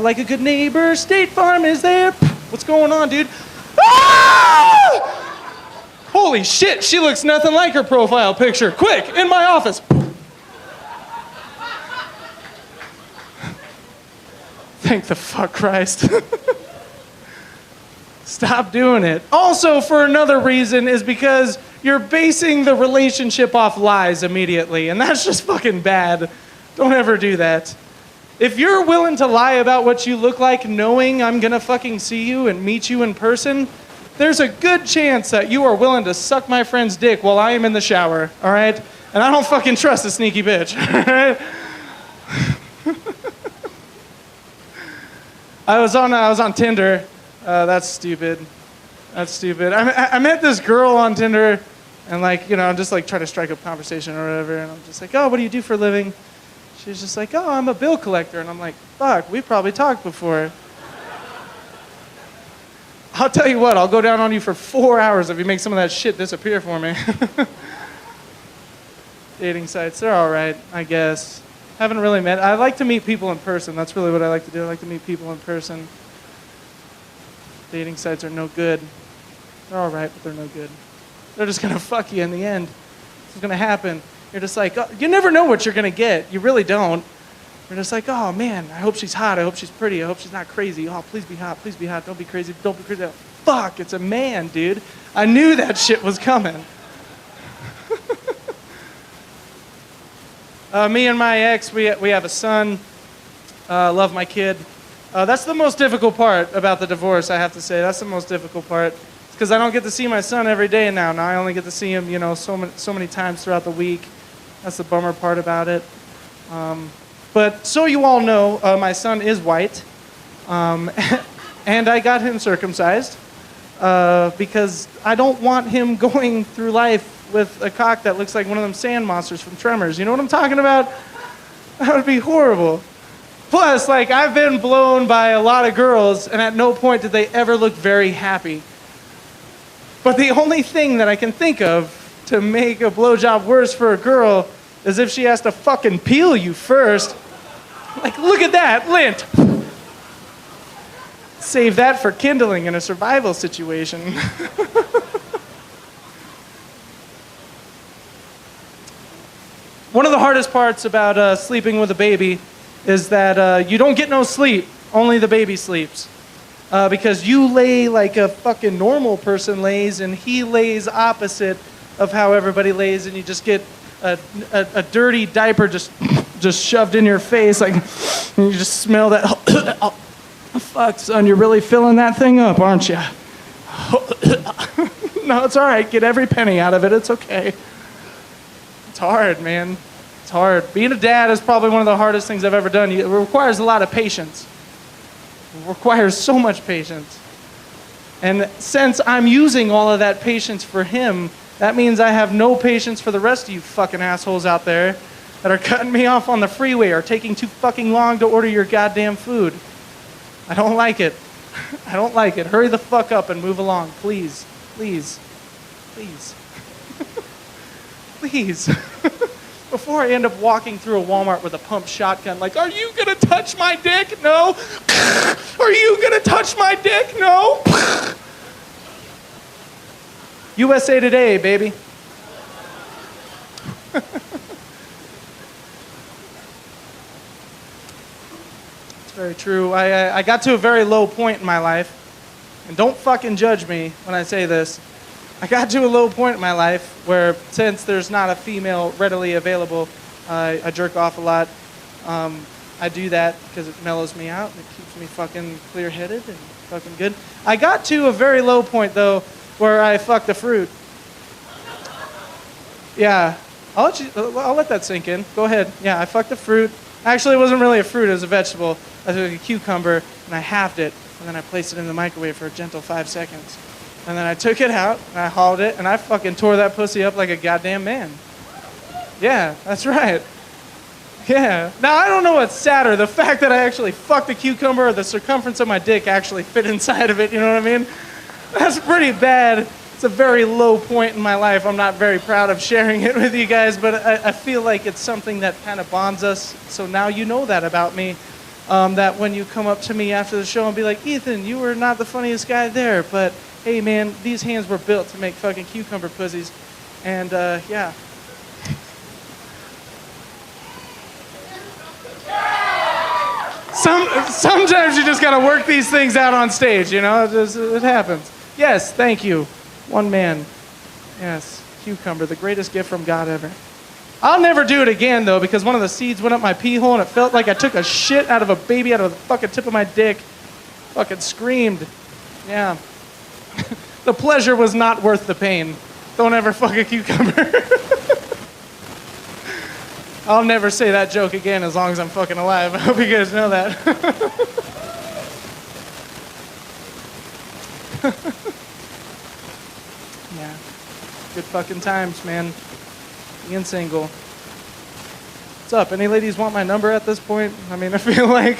Like a good neighbor, State Farm is there. What's going on, dude? Ah! Holy shit, she looks nothing like her profile picture. Quick, in my office. Thank the fuck Christ. Stop doing it. Also, for another reason, is because you're basing the relationship off lies immediately, and that's just fucking bad. Don't ever do that. If you're willing to lie about what you look like knowing I'm gonna fucking see you and meet you in person, there's a good chance that you are willing to suck my friend's dick while I am in the shower, all right? And I don't fucking trust a sneaky bitch, all right? I was on Tinder. That's stupid. That's stupid. I met this girl on Tinder, and like, you know, I'm just like trying to strike up conversation or whatever, and I'm just like, oh, what do you do for a living? She's just like, oh, I'm a bill collector, and I'm like, fuck, we've probably talked before. I'll tell you what, I'll go down on you for 4 hours if you make some of that shit disappear for me. Dating sites, they're all right, I guess. Haven't really met. I like to meet people in person. That's really what I like to do. I like to meet people in person. Dating sites are no good. They're all right, but they're no good. They're just gonna fuck you in the end. This is gonna happen. You're just like, oh, you never know what you're gonna get. You really don't. You're just like, oh man, I hope she's hot. I hope she's pretty. I hope she's not crazy. Oh, please be hot. Please be hot. Don't be crazy. Don't be crazy. Oh, fuck, it's a man, dude. I knew that shit was coming. Me and my ex, we have a son. Love my kid. That's the most difficult part about the divorce, I have to say. That's the most difficult part. Because I don't get to see my son every day now. Now I only get to see him, you know, so many times throughout the week. That's the bummer part about it. But so you all know, my son is white. And I got him circumcised. Because I don't want him going through life with a cock that looks like one of them sand monsters from Tremors. You know what I'm talking about? That would be horrible. Plus, like, I've been blown by a lot of girls, and at no point did they ever look very happy. But the only thing that I can think of to make a blowjob worse for a girl is if she has to fucking peel you first. Like, look at that, lint. Save that for kindling in a survival situation. One of the hardest parts about sleeping with a baby is that you don't get no sleep, only the baby sleeps. Because you lay like a fucking normal person lays, and he lays opposite of how everybody lays, and you just get a dirty diaper just shoved in your face, like, and you just smell that. Oh, fuck, son, you're really filling that thing up, aren't you? No, it's all right. Get every penny out of it. It's okay. It's hard, man. It's hard. Being a dad is probably one of the hardest things I've ever done. It requires a lot of patience. It requires so much patience. And since I'm using all of that patience for him, that means I have no patience for the rest of you fucking assholes out there that are cutting me off on the freeway or taking too fucking long to order your goddamn food. I don't like it. I don't like it. Hurry the fuck up and move along, please. Please. Please. Please. Before I end up walking through a Walmart with a pump shotgun, like, are you gonna touch my dick? No. Are you gonna touch my dick? No. USA Today, baby. It's very true. I got to a very low point in my life, and don't fucking judge me when I say this. I got to a low point in my life where, since there's not a female readily available, I jerk off a lot. I do that because it mellows me out. It keeps me fucking clear-headed and fucking good. I got to a very low point, though, where I fucked a fruit. Yeah, I'll let that sink in. Go ahead. Yeah, I fucked a fruit. Actually, it wasn't really a fruit. It was a vegetable. I took a cucumber, and I halved it, and then I placed it in the microwave for a gentle 5 seconds. And then I took it out, and I hauled it, and I fucking tore that pussy up like a goddamn man. Yeah, that's right. Yeah. Now, I don't know what's sadder, the fact that I actually fucked a cucumber or the circumference of my dick actually fit inside of it, you know what I mean? That's pretty bad. It's a very low point in my life. I'm not very proud of sharing it with you guys, but I feel like it's something that kind of bonds us. So now you know that about me. That when you come up to me after the show and be like, Ethan, you were not the funniest guy there, but hey man, these hands were built to make fucking cucumber pussies. And yeah. Sometimes you just gotta work these things out on stage, you know? It happens. Yes, thank you. One man. Yes, cucumber, the greatest gift from God ever. I'll never do it again, though, because one of the seeds went up my pee hole and it felt like I took a shit out of a baby out of the fucking tip of my dick. Fucking screamed. Yeah. The pleasure was not worth the pain. Don't ever fuck a cucumber. I'll never say that joke again as long as I'm fucking alive. I hope you guys know that. Yeah. Good fucking times, man. Being single. What's up? Any ladies want my number at this point? I mean, I feel like...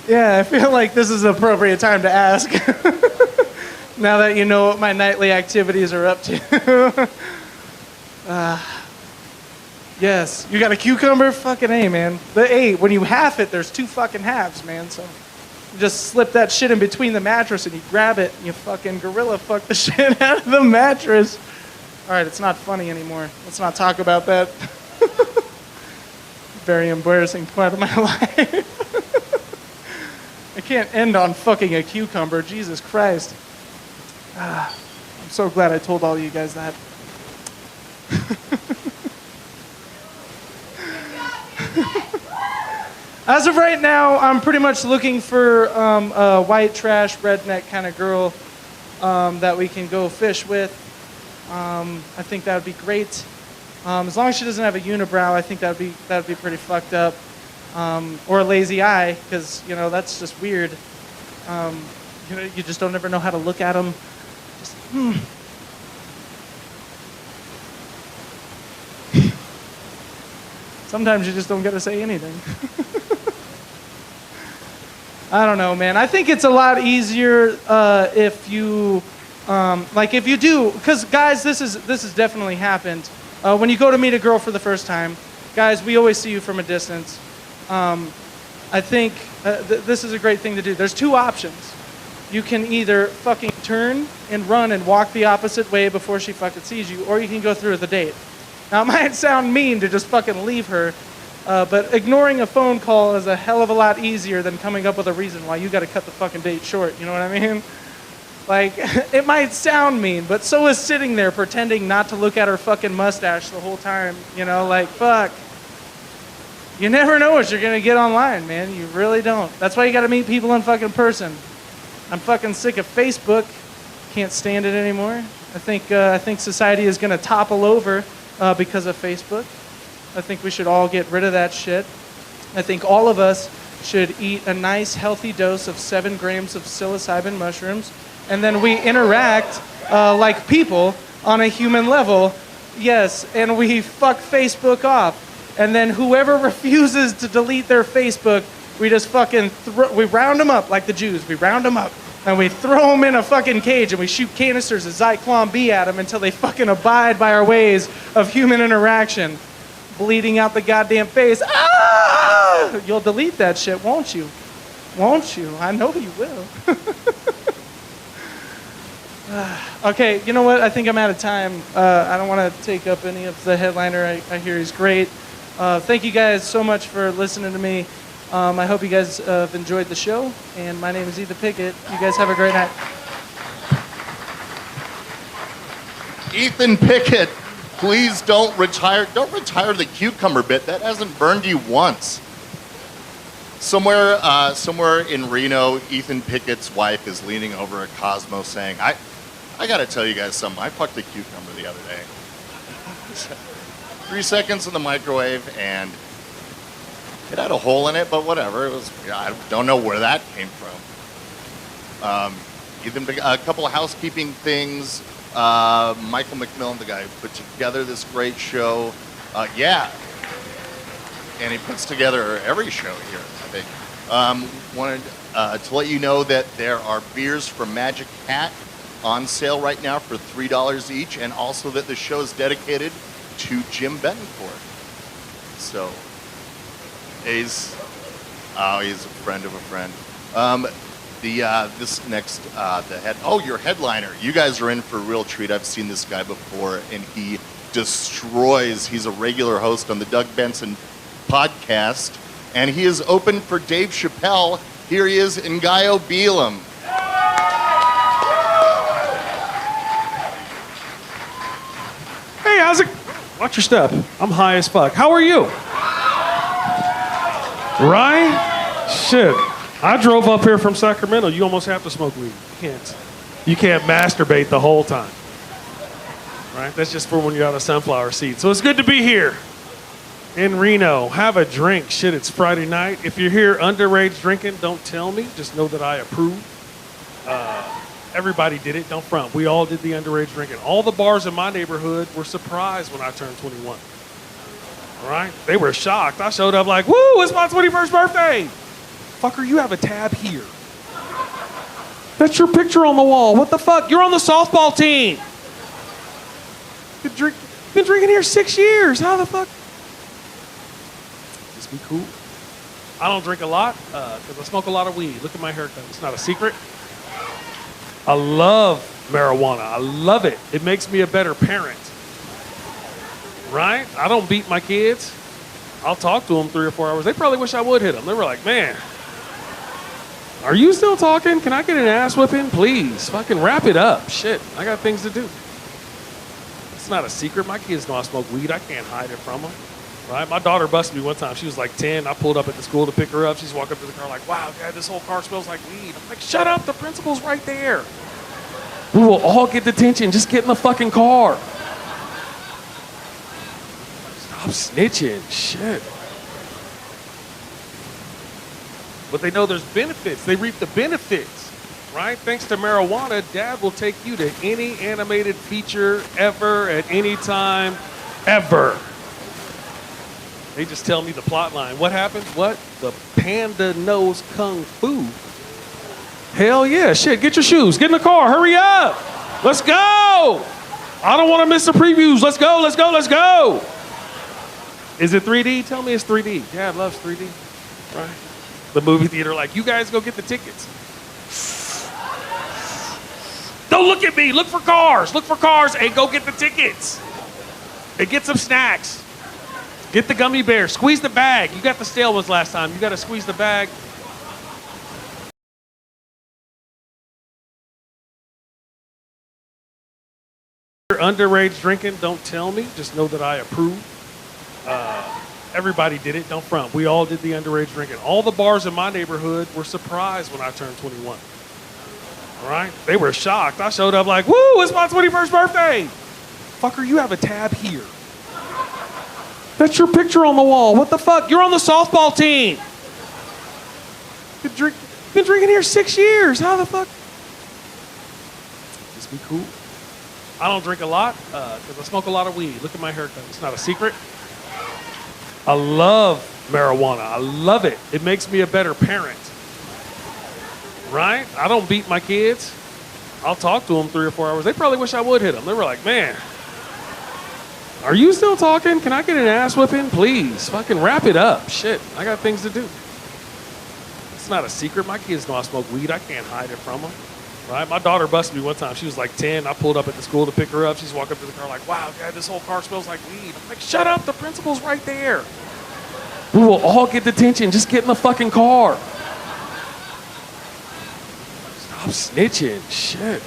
yeah, I feel like this is the appropriate time to ask. Now that you know what my nightly activities are up to. Yes. You got a cucumber? Fucking A, man. When you half it, there's 2 fucking halves, man, so... You just slip that shit in between the mattress and you grab it and you fucking gorilla fuck the shit out of the mattress. All right, it's not funny anymore. Let's not talk about that. Very embarrassing part of my life. I can't end on fucking a cucumber. Jesus Christ. I'm so glad I told all you guys that. As of right now, I'm pretty much looking for a white trash, redneck kind of girl that we can go fish with. I think that would be great. As long as she doesn't have a unibrow, I think that would be pretty fucked up. Or a lazy eye, because you know that's just weird. You know, you just don't ever know how to look at them. Just, Sometimes you just don't get to say anything. I don't know, man. I think it's a lot easier if you, if you do, because guys, this has definitely happened. When you go to meet a girl for the first time, guys, we always see you from a distance. I think this is a great thing to do. There's 2 options. You can either fucking turn and run and walk the opposite way before she fucking sees you, or you can go through with the date. Now, it might sound mean to just fucking leave her, but ignoring a phone call is a hell of a lot easier than coming up with a reason why you gotta cut the fucking date short, you know what I mean? Like, it might sound mean, but so is sitting there pretending not to look at her fucking mustache the whole time, you know, like, fuck. You never know what you're gonna get online, man, you really don't. That's why you gotta meet people in fucking person. I'm fucking sick of Facebook, can't stand it anymore. I think society is gonna topple over because of Facebook. I think we should all get rid of that shit. I think all of us should eat a nice healthy dose of 7 grams of psilocybin mushrooms, and then we interact like people on a human level. Yes, and we fuck Facebook off. And then whoever refuses to delete their Facebook, we just fucking we round them up like the Jews. We round them up and we throw them in a fucking cage and we shoot canisters of Zyklon B at them until they fucking abide by our ways of human interaction. Bleeding out the goddamn face. Ah! You'll delete that shit, won't you? Won't you? I know you will. Okay, you know what? I think I'm out of time. I don't want to take up any of the headliner. I hear he's great. Thank you guys so much for listening to me. I hope you guys have enjoyed the show. And my name is Ethan Pickett. You guys have a great night. Ethan Pickett, please don't retire. Don't retire the cucumber bit. That hasn't burned you once. Somewhere in Reno, Ethan Pickett's wife is leaning over at Cosmo saying, I got to tell you guys something. I fucked a cucumber the other day. 3 seconds in the microwave, and it had a hole in it, but whatever. It was. I don't know where that came from. A couple of housekeeping things. Michael McMillan, the guy who put together this great show. Yeah. and he puts together every show here, I think. Wanted to let you know that there are beers from Magic Hat on sale right now for $3 each, and also that the show is dedicated to Jim Betancourt. So, he's a friend of a friend. This next, your headliner. You guys are in for a real treat. I've seen this guy before, and he destroys. He's a regular host on the Doug Benson podcast, and he is open for Dave Chappelle. Here he is, Ngaio Bealum. Hey, how's it? Watch your step. I'm high as fuck. How are you? Right? Shit. I drove up here from Sacramento. You almost have to smoke weed. You can't masturbate the whole time. Right? That's just for when you're out of sunflower seeds. So it's good to be here in Reno. Have a drink. Shit, it's Friday night. If you're here underage drinking, don't tell me. Just know that I approve. Everybody did it. Don't front. We all did the underage drinking. All the bars in my neighborhood were surprised when I turned 21. All right? They were shocked. I showed up like, woo, it's my 21st birthday. Fucker, you have a tab here. That's your picture on the wall. What the fuck? You're on the softball team. Been drinking here 6 years. How the fuck? Just be cool. I don't drink a lot because I smoke a lot of weed. Look at my haircut. It's not a secret. I love marijuana. I love it. It makes me a better parent. Right? I don't beat my kids. I'll talk to them 3 or 4 hours. They probably wish I would hit them. They were like, man, are you still talking? Can I get an ass whipping? Please. Fucking wrap it up. Shit. I got things to do. It's not a secret. My kids know I smoke weed. I can't hide it from them. Right? My daughter busted me one time. She was like 10. I pulled up at the school to pick her up. She's walking up to the car like, wow, Dad, this whole car smells like weed. I'm like, shut up. The principal's right there. We will all get detention. Just get in the fucking car. Stop snitching. Shit. But they know there's benefits. They reap the benefits, right? Thanks to marijuana, Dad will take you to any animated feature ever, at any time, ever. They just tell me the plot line. What happens? What? The panda knows kung fu. Hell yeah. Shit, get your shoes. Get in the car. Hurry up. Let's go. I don't want to miss the previews. Let's go, let's go, let's go. Is it 3D? Tell me it's 3D. Dad loves 3D, right? The movie theater, like, you guys go get the tickets. Don't look at me. Look for cars. Look for cars and go get the tickets. And get some snacks. Get the gummy bear. Squeeze the bag. You got the stale ones last time. You got to squeeze the bag. You're underage drinking, don't tell me. Just know that I approve. Everybody did it. Don't front. We all did the underage drinking. All the bars in my neighborhood were surprised when I turned 21. All right? They were shocked. I showed up like, woo, it's my 21st birthday. Fucker, you have a tab here. That's your picture on the wall. What the fuck? You're on the softball team. Been drinking here 6 years. How the fuck? Just be cool. I don't drink a lot because I smoke a lot of weed. Look at my haircut. It's not a secret. I love marijuana. I love it. It makes me a better parent. Right? I don't beat my kids. I'll talk to them 3 or 4 hours. They probably wish I would hit them. They were like, man, are you still talking? Can I get an ass whipping? Please. Fucking wrap it up. Shit. I got things to do. It's not a secret. My kids know I smoke weed. I can't hide it from them. Right? My daughter busted me one time. She was like 10. I pulled up at the school to pick her up. She's walking up to the car like, wow, Dad, this whole car smells like weed. I'm like, shut up. The principal's right there. We will all get detention. Just get in the fucking car. Stop snitching. Shit.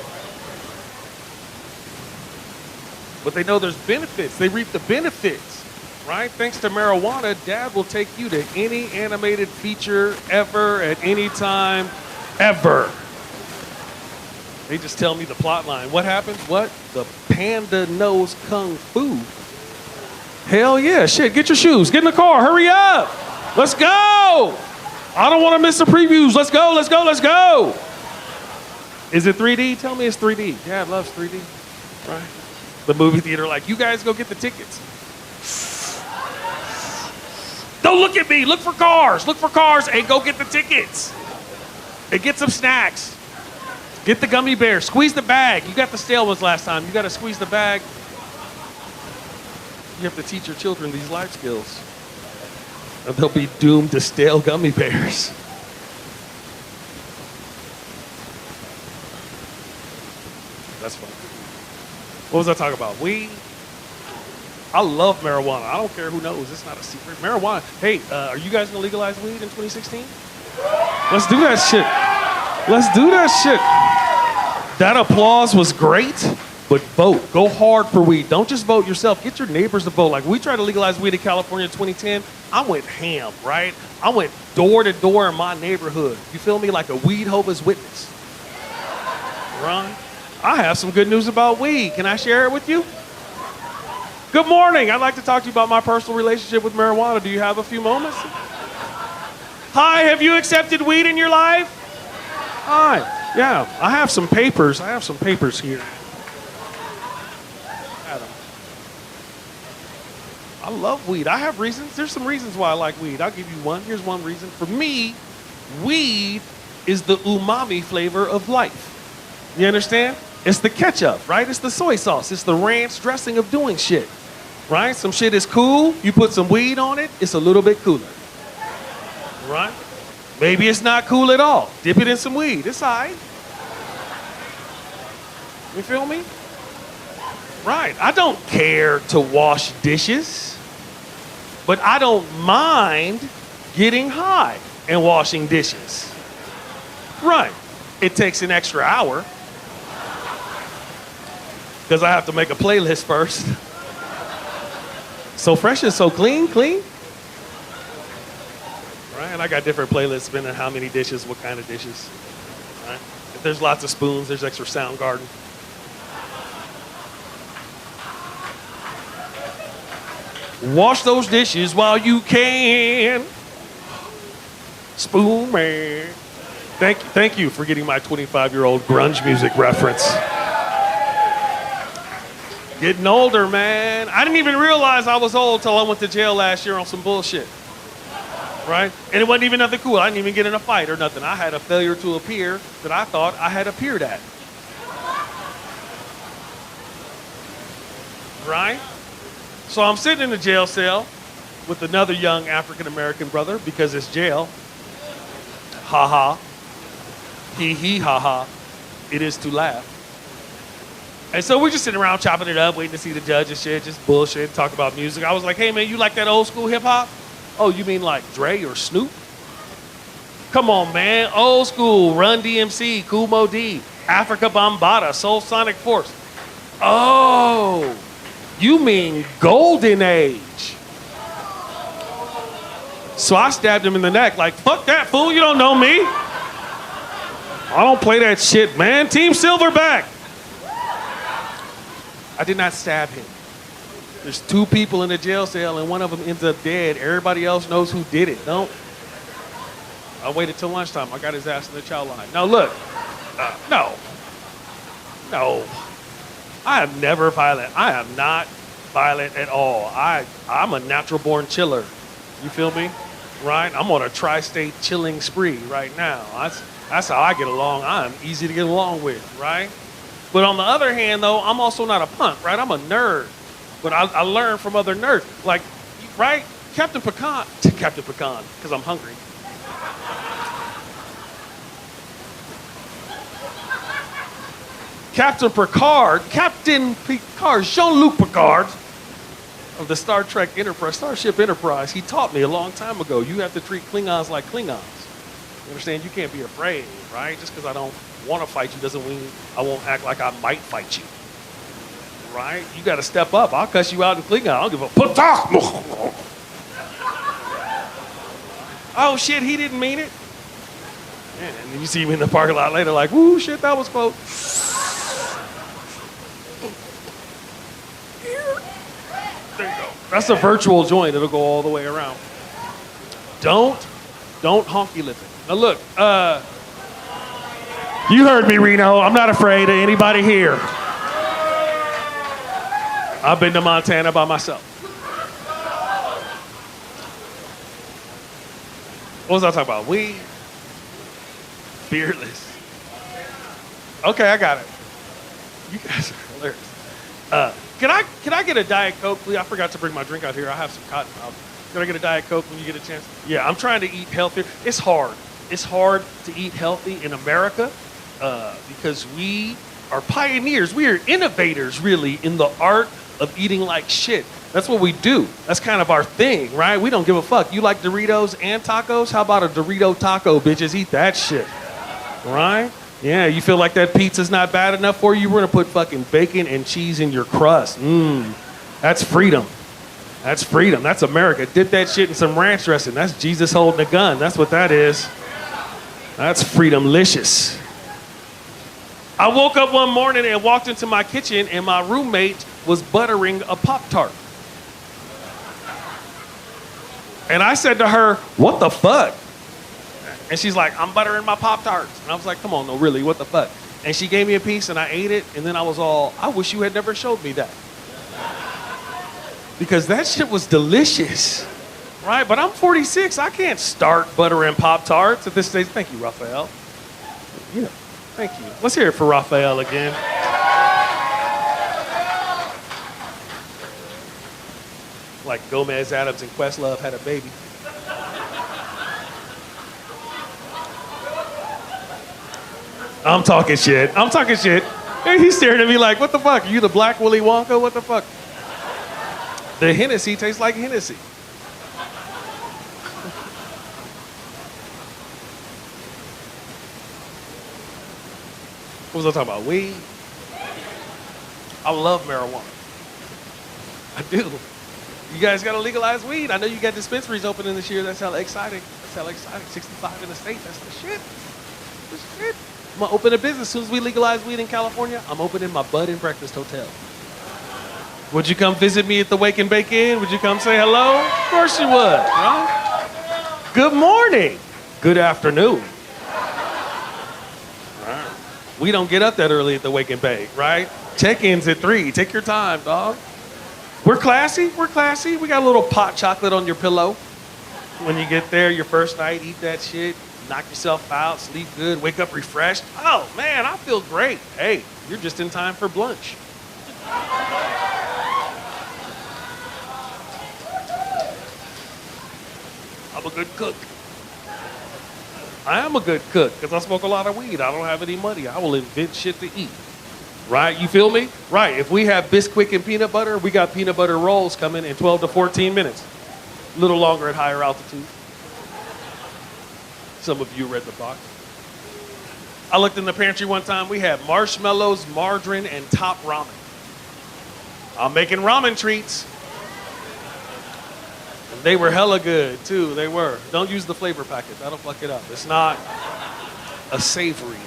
But they know there's benefits. They reap the benefits, right? Thanks to marijuana, Dad will take you to any animated feature ever, at any time, ever. They just tell me the plot line. What happens? What? The panda knows kung fu. Hell yeah. Shit, get your shoes. Get in the car. Hurry up. Let's go. I don't want to miss the previews. Let's go, let's go, let's go. Is it 3D? Tell me it's 3D. Dad loves 3D, right? The movie theater, like, you guys go get the tickets. Don't Don't look at me. Look for cars. Look for cars and go get the tickets. And get some snacks. Get the gummy bears. Squeeze the bag. You got the stale ones last time. You got to squeeze the bag. You have to teach your children these life skills. And they'll be doomed to stale gummy bears. That's fun. What was I talking about? Weed. I love marijuana. I don't care who knows. It's not a secret. Marijuana. Hey, are you guys going to legalize weed in 2016? Let's do that shit. Let's do that shit. That applause was great, but vote. Go hard for weed. Don't just vote yourself. Get your neighbors to vote. Like, we tried to legalize weed in California in 2010. I went ham, right? I went door to door in my neighborhood. You feel me? Like a weed Jehovah's Witness. Right? I have some good news about weed. Can I share it with you? Good morning. I'd like to talk to you about my personal relationship with marijuana. Do you have a few moments? Hi, have you accepted weed in your life? Hi. Yeah, I have some papers. I have some papers here. Adam. I love weed. I have reasons. There's some reasons why I like weed. I'll give you one. Here's one reason. For me, weed is the umami flavor of life. You understand? It's the ketchup, right? It's the soy sauce. It's the ranch dressing of doing shit, right? Some shit is cool. You put some weed on it, it's a little bit cooler, right? Maybe it's not cool at all. Dip it in some weed. It's all right. You feel me? Right. I don't care to wash dishes, but I don't mind getting high and washing dishes. Right. It takes an extra hour because I have to make a playlist first. So fresh and so clean. Right? And I got different playlists depending on how many dishes, what kind of dishes. Right? If there's lots of spoons, there's extra Soundgarden. Wash those dishes while you can. Spoon man. Thank you for getting my 25-year-old grunge music reference. Getting older, man. I didn't even realize I was old till I went to jail last year on some bullshit. Right? And it wasn't even nothing cool. I didn't even get in a fight or nothing. I had a failure to appear that I thought I had appeared at. Right? So I'm sitting in a jail cell with another young African-American brother because it's jail. Ha ha. Hee hee ha ha. It is to laugh. And so we're just sitting around chopping it up, waiting to see the judge and shit, just bullshit, talk about music. I was like, hey man, you like that old school hip hop? Oh, you mean like Dre or Snoop? Come on, man. Old school, Run DMC, Kool Moe Dee, Africa Bambaataa, Soul Sonic Force. Oh, you mean Golden Age. So I stabbed him in the neck like, fuck that, fool, you don't know me. I don't play that shit, man. Team Silverback. I did not stab him. There's two people in the jail cell and one of them ends up dead. Everybody else knows who did it. I waited till lunchtime. I got his ass in the chow line. Now look, no. I am never violent. I am not violent at all. I'm a natural born chiller. You feel me? Right? I'm on a tri-state chilling spree right now. That's how I get along. I'm easy to get along with, right? But on the other hand, though, I'm also not a punk, right? I'm a nerd. But I learn from other nerds. Like, right? Captain Pecan, because I'm hungry. Captain Picard, Jean-Luc Picard of the Starship Enterprise, he taught me a long time ago, you have to treat Klingons like Klingons. You understand? You can't be afraid, right? Just because I don't want to fight you doesn't mean I won't act like I might fight you. Right? You got to step up. I'll cuss you out in Klingon. I don't give a puta. Oh shit, he didn't mean it. Man, and then you see him in the parking lot later like, woo, shit, that was close. There you go. That's a virtual joint. It'll go all the way around. Don't honky lip it. Now look, you heard me, Reno. I'm not afraid of anybody here. I've been to Montana by myself. was I talking about? Weed. Fearless. Okay, I got it. You guys are hilarious. Can I get a Diet Coke, please? I forgot to bring my drink out here. I have some cotton mouth. Can I get a Diet Coke when you get a chance? Yeah, I'm trying to eat healthier. It's hard. It's hard to eat healthy in America because we are pioneers. We are innovators, really, in the art of eating like shit. That's what we do. That's kind of our thing, right? We don't give a fuck. You like Doritos and tacos? How about a Dorito taco, bitches? Eat that shit, right? Yeah, you feel like that pizza's not bad enough for you? We're gonna put fucking bacon and cheese in your crust. That's freedom. That's freedom. That's America. Dip that shit in some ranch dressing. That's Jesus holding a gun. That's what that is. That's freedom-licious. I woke up one morning and walked into my kitchen and my roommate was buttering a Pop-Tart. And I said to her, what the fuck? And she's like, I'm buttering my Pop-Tarts. And I was like, come on, no, really, what the fuck? And she gave me a piece and I ate it. And then I was all, I wish you had never showed me that. Because that shit was delicious, right? But I'm 46. I can't start buttering Pop-Tarts at this stage. Thank you, Raphael. Yeah, thank you. Let's hear it for Raphael again. Like Gomez Adams and Questlove had a baby. I'm talking shit. I'm talking shit. And he's staring at me like, what the fuck? Are you the black Willy Wonka? What the fuck? The Hennessy tastes like Hennessy. What was I talking about? Weed? I love marijuana. I do. You guys got to legalize weed. I know you got dispensaries opening this year. That's hella exciting. That's hella exciting. 65 in the state. That's the shit. That's the shit. I'm going to open a business. As soon as we legalize weed in California, I'm opening my Bud and Breakfast Hotel. Would you come visit me at the Wake and Bake Inn? Would you come say hello? Of course you would, right? Good morning. Good afternoon. Right. We don't get up that early at the Wake and Bake, right? Check-in's at 3. Take your time, dog. We're classy. We're classy. We got a little pot chocolate on your pillow. When you get there, your first night, eat that shit. Knock yourself out, sleep good, wake up refreshed. Oh, man, I feel great. Hey, you're just in time for lunch. I'm a good cook. I am a good cook because I smoke a lot of weed. I don't have any money. I will invent shit to eat. Right? You feel me? Right. If we have Bisquick and peanut butter, we got peanut butter rolls coming in 12 to 14 minutes. A little longer at higher altitude. Some of you read the box. I looked in the pantry one time. We had marshmallows, margarine, and top ramen. I'm making ramen treats. And they were hella good, too. They were. Don't use the flavor packet. That'll fuck it up. It's not a savory.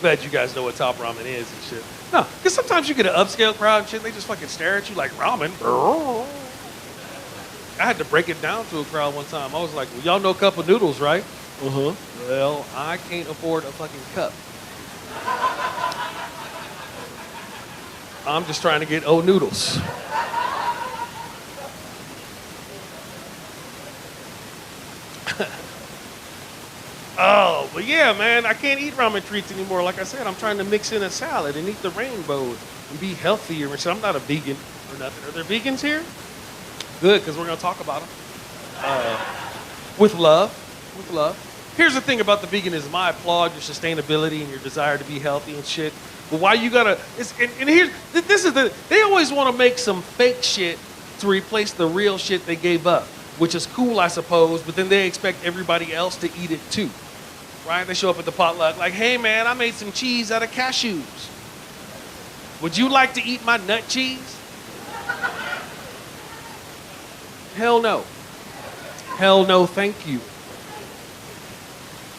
Glad you guys know what top ramen is and shit. No, because sometimes you get an upscale crowd and shit, and they just fucking stare at you like, ramen? I had to break it down to a crowd one time. I was like, well, y'all know cup of noodles, right? Uh-huh. Well, I can't afford a fucking cup. I'm just trying to get noodles. Oh, but yeah, man, I can't eat ramen treats anymore. Like I said, I'm trying to mix in a salad and eat the rainbow and be healthier. And so I'm not a vegan or nothing. Are there vegans here? Good, because we're going to talk about them. With love. With love. Here's the thing about the veganism. I applaud your sustainability and your desire to be healthy and shit. But why you gotta, and here's, this is they always want to make some fake shit to replace the real shit they gave up, which is cool, I suppose, but then they expect everybody else to eat it too. Right? They show up at the potluck like, hey man, I made some cheese out of cashews. Would you like to eat my nut cheese? Hell no. Hell no, thank you.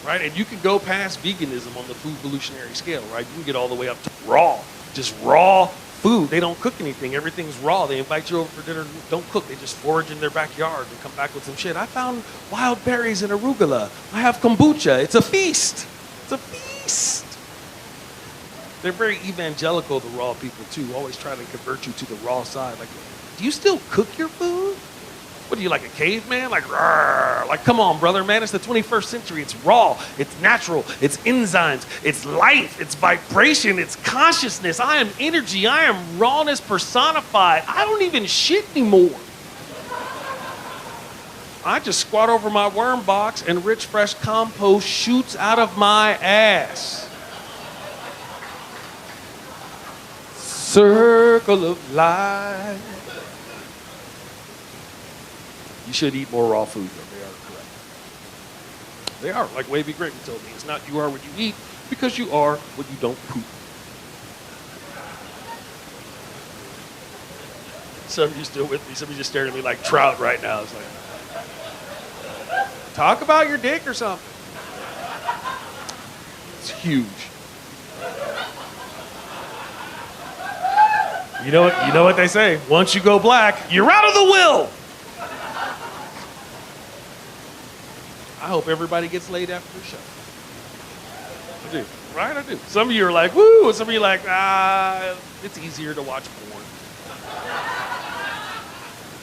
Right? And you can go past veganism on the food evolutionary scale, right? You can get all the way up to raw. Just raw food. They don't cook anything. Everything's raw. They invite you over for dinner. Don't cook. They just forage in their backyard and come back with some shit. I found wild berries in arugula. I have kombucha. It's a feast. It's a feast. They're very evangelical, the raw people, too. Always trying to convert you to the raw side. Like, do you still cook your food? What are you, like a caveman? Like, "Rrr." Like, come on, brother, man. It's the 21st century. It's raw. It's natural. It's enzymes. It's life. It's vibration. It's consciousness. I am energy. I am rawness personified. I don't even shit anymore. I just squat over my worm box and rich, fresh compost shoots out of my ass. Circle of life. You should eat more raw food, though. They are correct. They are, like Wavy Gravy told me. It's not you are what you eat, because you are what you don't poop. Some of you still with me. Some of you just staring at me like trout right now. It's like, talk about your dick or something. It's huge. You know what they say. Once you go black, you're out of the will. I hope everybody gets laid after the show. I do, right? I do. Some of you are like, woo, and some of you are like, it's easier to watch porn.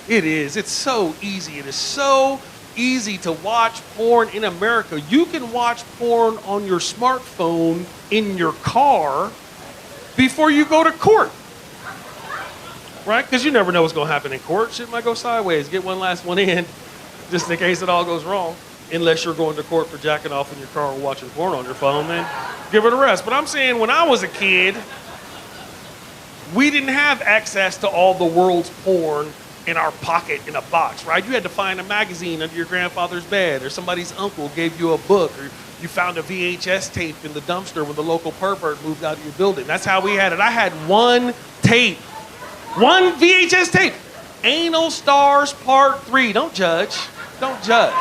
It is. It's so easy. It is so easy to watch porn in America. You can watch porn on your smartphone in your car before you go to court. Right? Because you never know what's going to happen in court. Shit might go sideways. Get one last one in, just in case it all goes wrong. Unless you're going to court for jacking off in your car or watching porn on your phone, then give it a rest. But I'm saying when I was a kid, we didn't have access to all the world's porn in our pocket in a box, right? You had to find a magazine under your grandfather's bed, or somebody's uncle gave you a book, or you found a VHS tape in the dumpster when the local pervert moved out of your building. That's how we had it. I had one tape. One VHS tape. Anal Stars Part 3. Don't judge. Don't judge.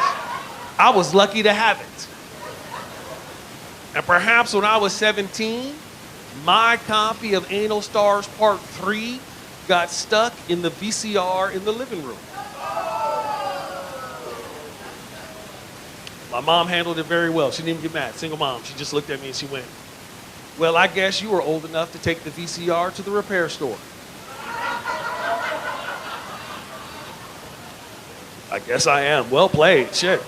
I was lucky to have it. And perhaps when I was 17, my copy of Anal Stars Part 3 got stuck in the VCR in the living room. My mom handled it very well. She didn't even get mad. Single mom. She just looked at me and she went, well, I guess you were old enough to take the VCR to the repair store. I guess I am. Well played. Shit.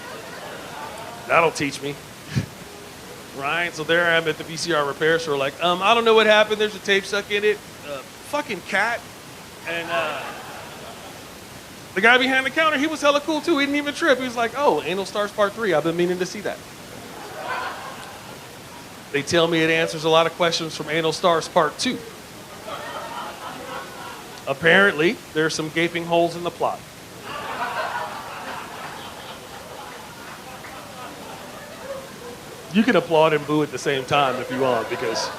That'll teach me. Right? So there I am at the VCR repair store like, I don't know what happened. There's a tape stuck in it. Fucking cat. And the guy behind the counter, he was hella cool too. He didn't even trip. He was like, oh, Anal Stars Part 3. I've been meaning to see that. They tell me it answers a lot of questions from Anal Stars Part 2. Apparently, there are some gaping holes in the plot. You can applaud and boo at the same time if you want, because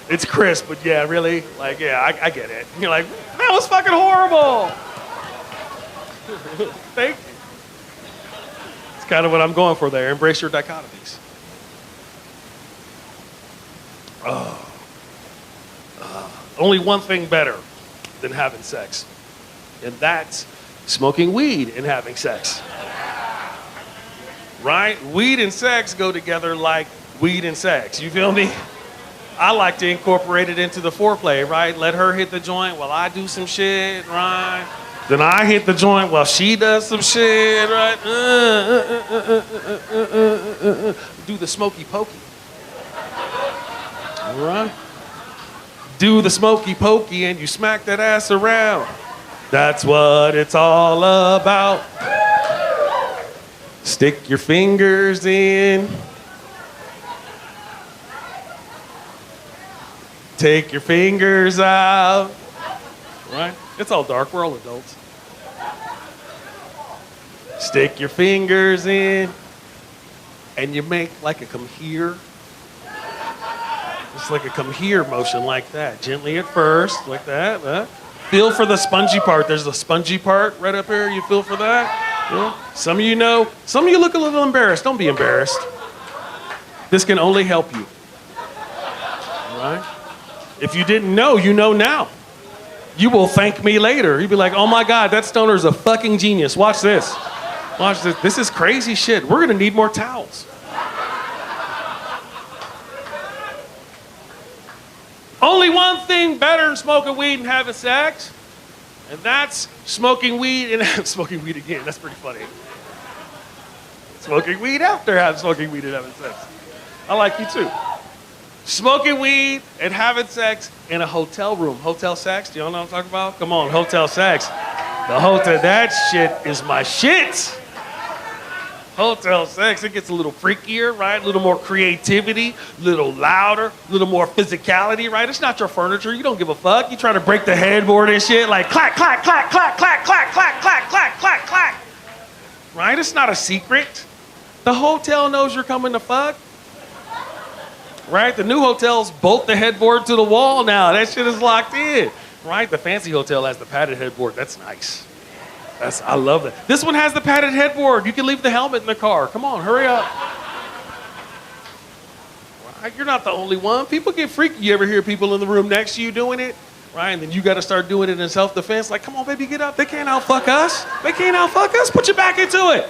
it's crisp, but yeah, really? Like, yeah, I get it. You're like, that was fucking horrible. Thank you. It's kind of what I'm going for there. Embrace your dichotomies. Only one thing better than having sex, and that's smoking weed and having sex. Right? Weed and sex go together like weed and sex. You feel me? I like to incorporate it into the foreplay, right? Let her hit the joint while I do some shit, right? Then I hit the joint while she does some shit, right? Do the smoky pokey. All right? Do the smoky pokey and you smack that ass around. That's what it's all about. Stick your fingers in. Take your fingers out. Right? It's all dark. We're all adults. Stick your fingers in. And you make like a come here. It's like a come here motion like that. Gently at first, like that. Feel for the spongy part. There's a spongy part right up here. You feel for that? Yeah. Some of you know. Some of you look a little embarrassed. Don't be embarrassed. This can only help you. All right? If you didn't know, you know now. You will thank me later. You'll be like, oh my God, that stoner is a fucking genius. Watch this. Watch this. This is crazy shit. We're going to need more towels. Only one thing better than smoking weed and having sex. And that's smoking weed and smoking weed again. That's pretty funny. Smoking weed after having smoking weed and having sex. I like you too. Smoking weed and having sex in a hotel room. Hotel sex, do y'all know what I'm talking about? Come on, hotel sex. The hotel, that shit is my shit. Hotel sex, it gets a little freakier, right? A little more creativity, a little louder, a little more physicality, right? It's not your furniture. You don't give a fuck. You try to break the headboard and shit, like clack, clack, clack, clack, clack, clack, clack, clack, clack, clack, clack. Right? It's not a secret. The hotel knows you're coming to fuck. Right? The new hotels bolt the headboard to the wall now. That shit is locked in. Right? The fancy hotel has the padded headboard. That's nice. I love that. This one has the padded headboard. You can leave the helmet in the car. Come on, hurry up. Right? You're not the only one. People get freaky. You ever hear people in the room next to you doing it? Right? And then you got to start doing it in self-defense. Like, come on, baby, get up. They can't outfuck us. They can't outfuck us. Put your back into it.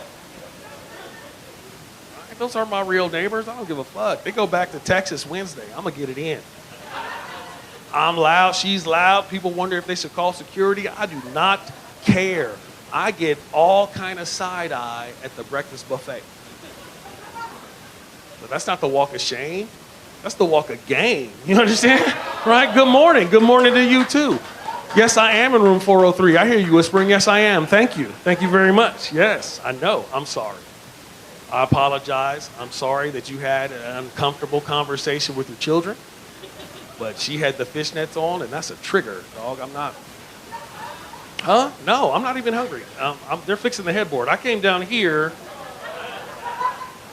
Right? Those are my real neighbors. I don't give a fuck. They go back to Texas Wednesday. I'm going to get it in. I'm loud. She's loud. People wonder if they should call security. I do not care. I get all kind of side eye at the breakfast buffet. But that's not the walk of shame. That's the walk of game. You understand? Right? Good morning. Good morning to you too. Yes, I am in room 403. I hear you whispering. Yes, I am. Thank you. Thank you very much. Yes, I know. I'm sorry. I apologize. I'm sorry that you had an uncomfortable conversation with your children. But she had the fishnets on, and that's a trigger, dog. I'm not. Huh? No, I'm not even hungry. They're fixing the headboard. I came down here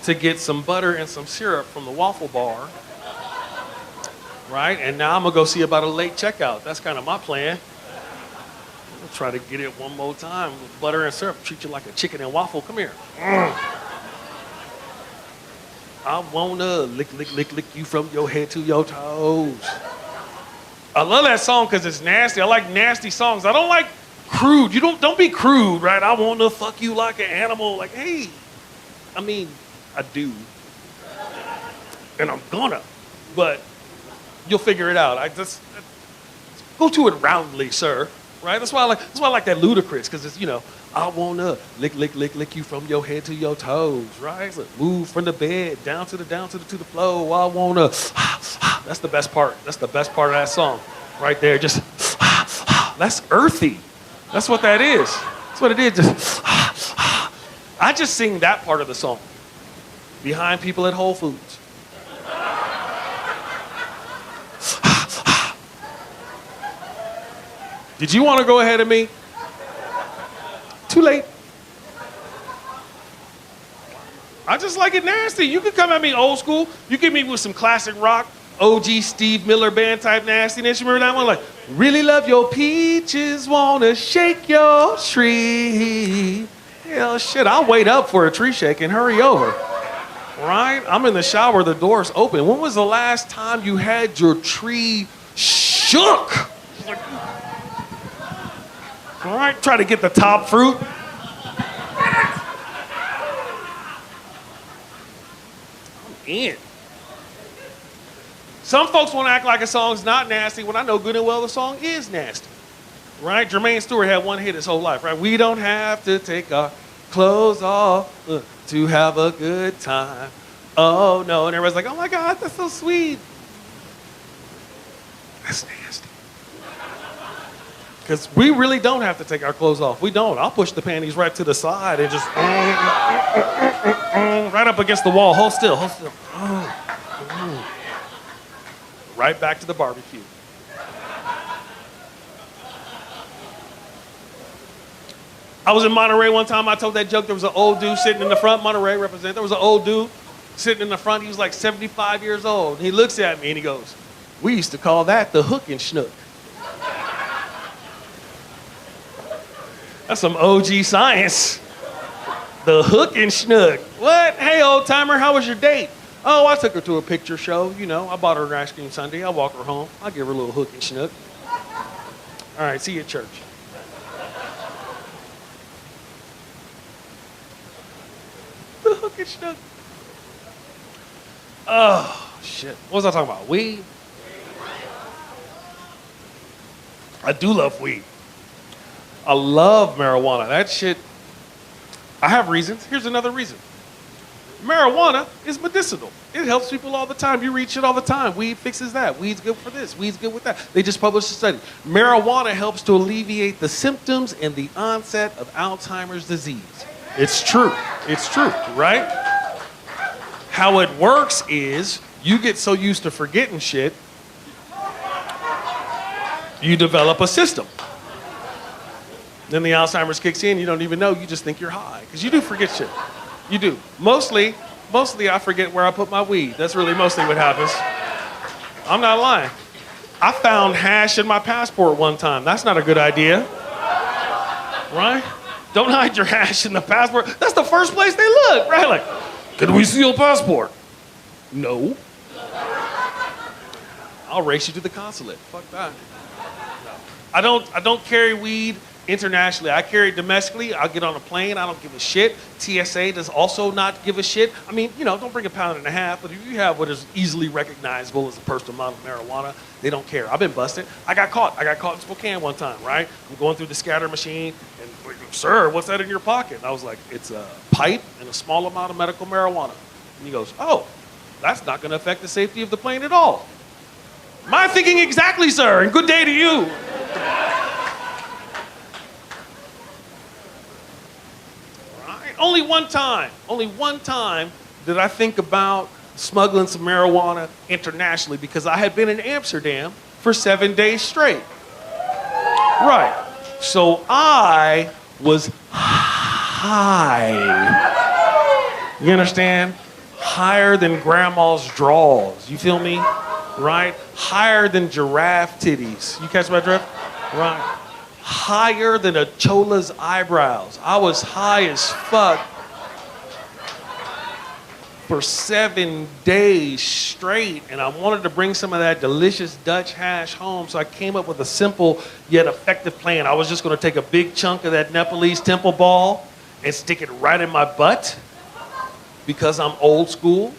to get some butter and some syrup from the waffle bar. Right? And now I'm going to go see about a late checkout. That's kind of my plan. I'll try to get it one more time with butter and syrup. Treat you like a chicken and waffle. Come here. I want to lick you from your head to your toes. I love that song because it's nasty. I like nasty songs. I don't like crude. You don't be crude, right? I want to fuck you like an animal. Like, hey, I mean, I do. And I'm gonna. But you'll figure it out. I just go to it roundly, sir. Right? That's why I like that Ludacris, because it's, you know, I wanna lick you from your head to your toes, right? So move from the bed down to the floor. I wanna. That's the best part. That's the best part of that song, right there. Just that's earthy. That's what that is. That's what it is. Just I just sing that part of the song behind people at Whole Foods. Did you want to go ahead of me? Too late. I just like it nasty. You can come at me old school. You get me with some classic rock, OG Steve Miller Band type nastiness. You remember that one? Like, really love your peaches, wanna shake your tree. Hell shit, I'll wait up for a tree shake and hurry over. Right? I'm in the shower, the door's open. When was the last time you had your tree shook? Like, all right, try to get the top fruit. I'm in. Some folks want to act like a song's not nasty when I know good and well the song is nasty. Right? Jermaine Stewart had one hit his whole life, right? We don't have to take our clothes off to have a good time. Oh no, and everybody's like, oh my God, that's so sweet. That's nasty. Because we really don't have to take our clothes off. We don't. I'll push the panties right to the side and just right up against the wall. Hold still, hold still. Right back to the barbecue. I was in Monterey one time. I told that joke. There was an old dude sitting in the front. Monterey represent. There was an old dude sitting in the front. He was like 75 years old. And he looks at me and he goes, we used to call that the hook and schnook. That's some OG science. The hook and schnook. What? Hey, old timer, how was your date? Oh, I took her to a picture show. You know, I bought her an ice cream sundae. I walk her home. I give her a little hook and schnook. All right, see you at church. The hook and schnook. Oh, shit. What was I talking about? Weed? I do love weed. I love marijuana. That shit, I have reasons. Here's another reason. Marijuana is medicinal. It helps people all the time. You read shit all the time. Weed fixes that. Weed's good for this. Weed's good with that. They just published a study. Marijuana helps to alleviate the symptoms and the onset of Alzheimer's disease. It's true. It's true, right? How it works is you get so used to forgetting shit, you develop a system. Then the Alzheimer's kicks in, you don't even know, you just think you're high. Because you do forget shit. You do. Mostly I forget where I put my weed. That's really mostly what happens. I'm not lying. I found hash in my passport one time. That's not a good idea. Right? Don't hide your hash in the passport. That's the first place they look, right? Like, can we see your passport? No. I'll race you to the consulate. Fuck that. No. I don't carry weed internationally. I carry it domestically. I'll get on a plane. I don't give a shit. TSA does also not give a shit. I mean, don't bring 1.5 pounds, but if you have what is easily recognizable as a personal amount of marijuana, they don't care. I've been busted. I got caught in Spokane one time, right? I'm going through the scatter machine, and sir, what's that in your pocket? And I was like, it's a pipe and a small amount of medical marijuana. And he goes, oh, that's not going to affect the safety of the plane at all. My thinking exactly, sir, and good day to you. Only one time did I think about smuggling some marijuana internationally because I had been in Amsterdam for 7 days straight. Right. So I was high. You understand? Higher than grandma's drawers. You feel me? Right? Higher than giraffe titties. You catch my drift? Right. Higher than a chola's eyebrows. I was high as fuck for 7 days straight, and I wanted to bring some of that delicious Dutch hash home, so I came up with a simple yet effective plan. I was just gonna take a big chunk of that Nepalese temple ball and stick it right in my butt because I'm old school.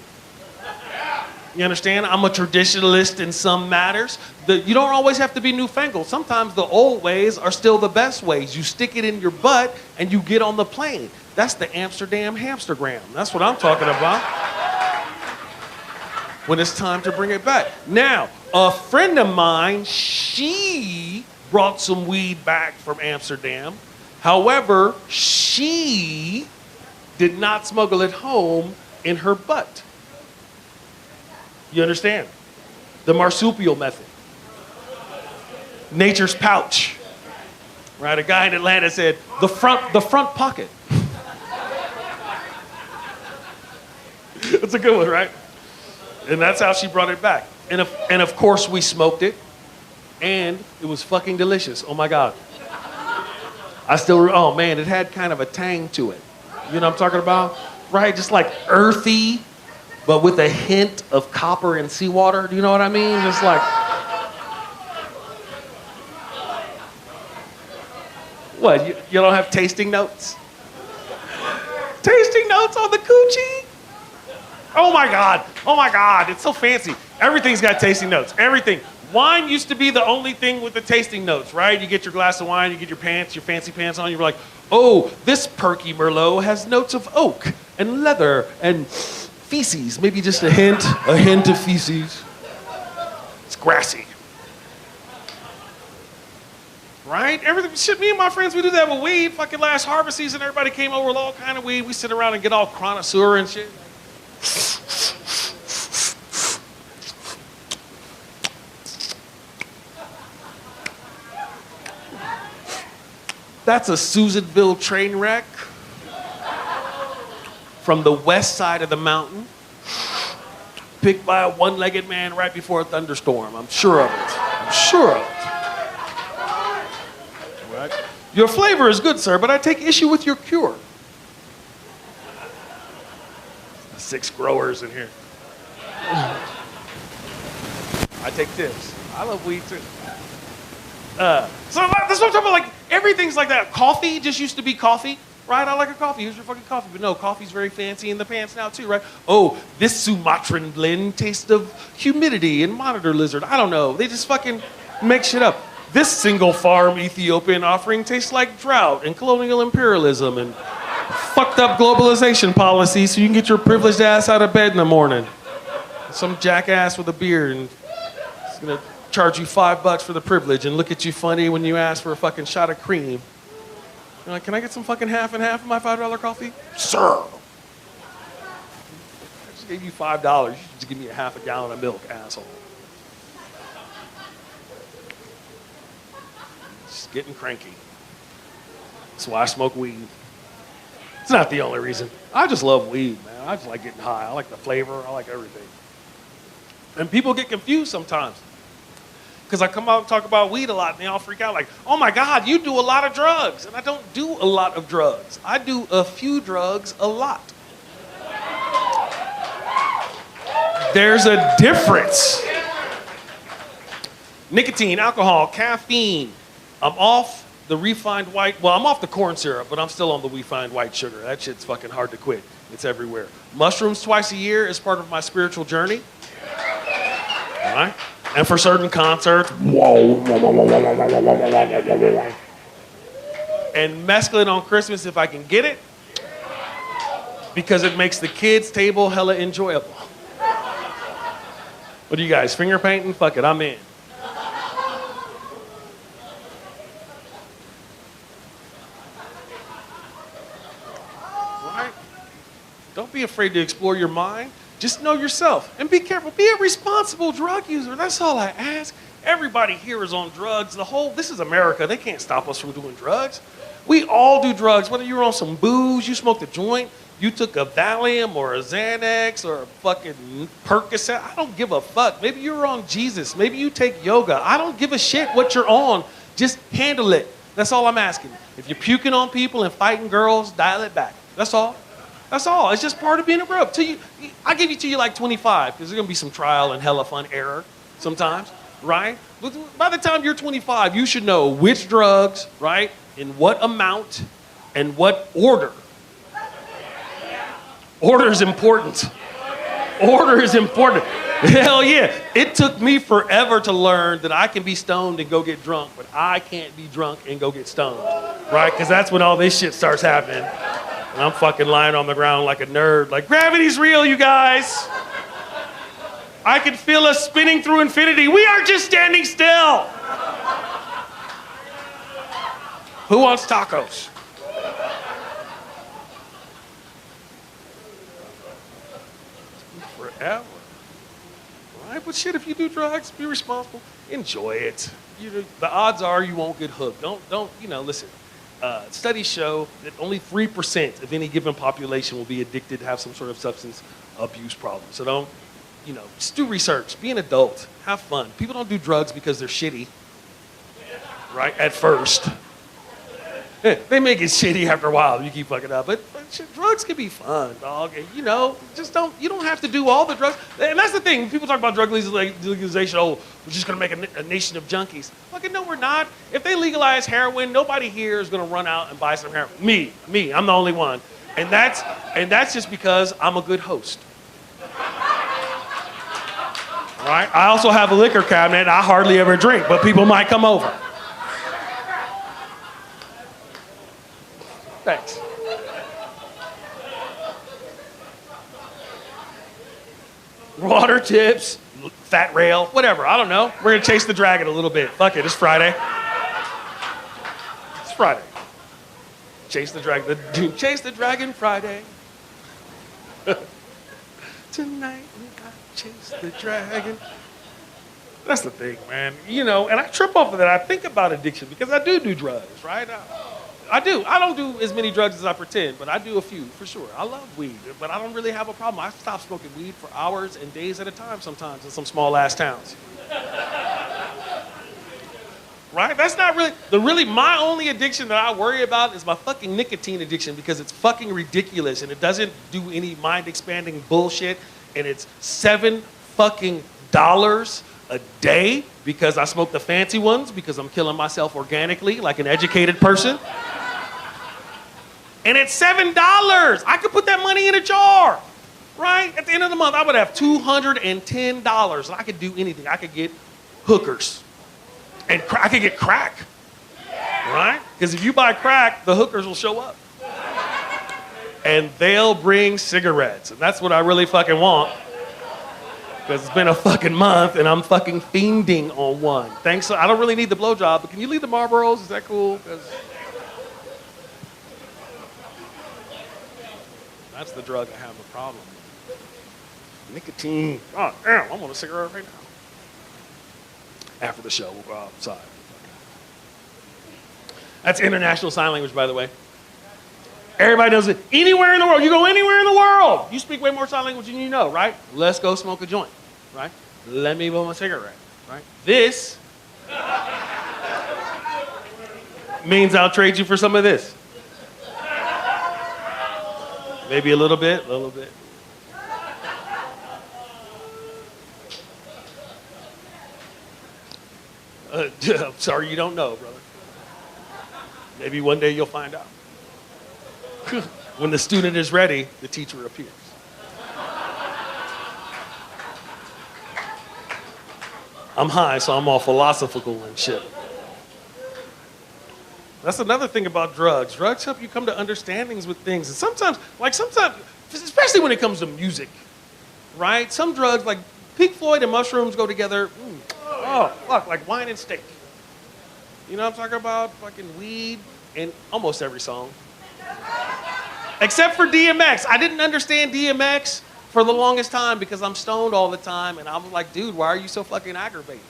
You understand? I'm a traditionalist in some matters. You don't always have to be newfangled. Sometimes the old ways are still the best ways. You stick it in your butt and you get on the plane. That's the Amsterdam hamstergram. That's what I'm talking about. When it's time to bring it back. Now, a friend of mine, she brought some weed back from Amsterdam. However, she did not smuggle it home in her butt. You understand? The marsupial method. Nature's pouch. Right? A guy in Atlanta said, the front pocket. That's a good one, right? And that's how she brought it back. And of course we smoked it. And it was fucking delicious. Oh my God. Oh man, it had kind of a tang to it. You know what I'm talking about? Right? Just like earthy, but with a hint of copper and seawater. Do you know what I mean? Just like, what, you don't have tasting notes? Tasting notes on the coochie? Oh my God, it's so fancy. Everything's got tasting notes, everything. Wine used to be the only thing with the tasting notes, right? You get your glass of wine, you get your fancy pants on, you're like, oh, this perky Merlot has notes of oak and leather and feces, maybe just a hint of feces. It's grassy. Right? Everything, shit, me and my friends, we do that with weed. Fucking last harvest season, everybody came over with all kind of weed. We sit around and get all connoisseur and shit. That's a Susanville train wreck from the west side of the mountain, picked by a one-legged man right before a thunderstorm. I'm sure of it. I'm sure of it. Right? Your flavor is good, sir, but I take issue with your cure. 6 growers in here. I take tips. I love weed too. So that's what I'm talking about. Like, everything's like that. Coffee just used to be coffee, right? I like a coffee. Here's your fucking coffee. But no, coffee's very fancy in the pants now too, right? Oh, this Sumatran blend tastes of humidity and monitor lizard. I don't know. They just fucking make shit up. This single farm Ethiopian offering tastes like drought and colonial imperialism and fucked up globalization policy so you can get your privileged ass out of bed in the morning. Some jackass with a beard and is gonna charge you $5 for the privilege and look at you funny when you ask for a fucking shot of cream. You're like, can I get some fucking half and half of my $5 coffee? Sir. I just gave you $5. You should just give me a half a gallon of milk, asshole. Just getting cranky. That's why I smoke weed. It's not the only reason. I just love weed, man. I just like getting high. I like the flavor. I like everything. And people get confused sometimes. Because I come out and talk about weed a lot, and they all freak out like, oh my God, you do a lot of drugs. And I don't do a lot of drugs. I do a few drugs a lot. There's a difference. Nicotine, alcohol, caffeine. I'm off the refined white, well, I'm off the corn syrup, but I'm still on the refined white sugar. That shit's fucking hard to quit. It's everywhere. Mushrooms twice a year is part of my spiritual journey. All right? And for certain concerts, and mescaline on Christmas if I can get it, because it makes the kids' table hella enjoyable. What are you guys, finger painting? Fuck it, I'm in. Right? Don't be afraid to explore your mind. Just know yourself and be careful. Be a responsible drug user. That's all I ask. Everybody here is on drugs. This is America. They can't stop us from doing drugs. We all do drugs. Whether you're on some booze, you smoked a joint, you took a Valium or a Xanax or a fucking Percocet. I don't give a fuck. Maybe you're on Jesus. Maybe you take yoga. I don't give a shit what you're on. Just handle it. That's all I'm asking. If you're puking on people and fighting girls, dial it back. That's all. That's all. It's just part of being a bro. I give you till you're like 25, because there's going to be some trial and hella fun error sometimes, right? But by the time you're 25, you should know which drugs, right, in what amount, and what order. Order is important. Order is important. Hell yeah. It took me forever to learn that I can be stoned and go get drunk, but I can't be drunk and go get stoned, right? Because that's when all this shit starts happening. And I'm fucking lying on the ground like a nerd, like, gravity's real, you guys. I can feel us spinning through infinity. We are just standing still. Who wants tacos? Forever. Right? But shit, if you do drugs, be responsible. Enjoy it. The odds are you won't get hooked. Don't, listen. Studies show that only 3% of any given population will be addicted to have some sort of substance abuse problem. So don't, just do research. Be an adult. Have fun. People don't do drugs because they're shitty, right? At first. They make it shitty after a while. You keep fucking up. But shit, drugs can be fun, dog. And, you don't have to do all the drugs. And that's the thing. When people talk about drug legalization, we're just going to make a nation of junkies. Fucking no, we're not. If they legalize heroin, nobody here is going to run out and buy some heroin. Me, I'm the only one. And that's just because I'm a good host. All right? I also have a liquor cabinet I hardly ever drink, but people might come over. Thanks. Water tips, fat rail, whatever. I don't know. We're going to chase the dragon a little bit. Fuck it. It's Friday. It's Friday. Chase the dragon. Chase the dragon Friday. Tonight we got to chase the dragon. That's the thing, man. And I trip off of that. I think about addiction because I do drugs, right? I do. I don't do as many drugs as I pretend, but I do a few, for sure. I love weed, but I don't really have a problem. I stop smoking weed for hours and days at a time sometimes in some small-ass towns. Right? That's not really, my only addiction that I worry about is my fucking nicotine addiction because it's fucking ridiculous and it doesn't do any mind-expanding bullshit, and it's $7 fucking a day because I smoke the fancy ones because I'm killing myself organically like an educated person. And it's $7. I could put that money in a jar, right? At the end of the month, I would have $210 and I could do anything. I could get hookers. And I could get crack, right? Because if you buy crack, the hookers will show up. And they'll bring cigarettes. And that's what I really fucking want. Because it's been a fucking month and I'm fucking fiending on one. Thanks. I don't really need the blowjob, but can you leave the Marlboros? Is that cool? 'Cause that's the drug I have a problem with. Nicotine. Oh, damn, I want a cigarette right now. After the show, we'll go outside. That's international sign language, by the way. Everybody knows it. Anywhere in the world. You go anywhere in the world. You speak way more sign language than you know, right? Let's go smoke a joint, right? Let me blow my cigarette, right? This means I'll trade you for some of this. Maybe a little bit, a little bit. I'm sorry you don't know, brother. Maybe one day you'll find out. When the student is ready, the teacher appears. I'm high, so I'm all philosophical and shit. That's another thing about drugs. Drugs help you come to understandings with things. And sometimes, especially when it comes to music, right? Some drugs, like Pink Floyd and mushrooms go together. Oh, fuck, like wine and steak. You know what I'm talking about? Fucking weed in almost every song. Except for DMX. I didn't understand DMX for the longest time because I'm stoned all the time. And I'm like, dude, why are you so fucking aggravated?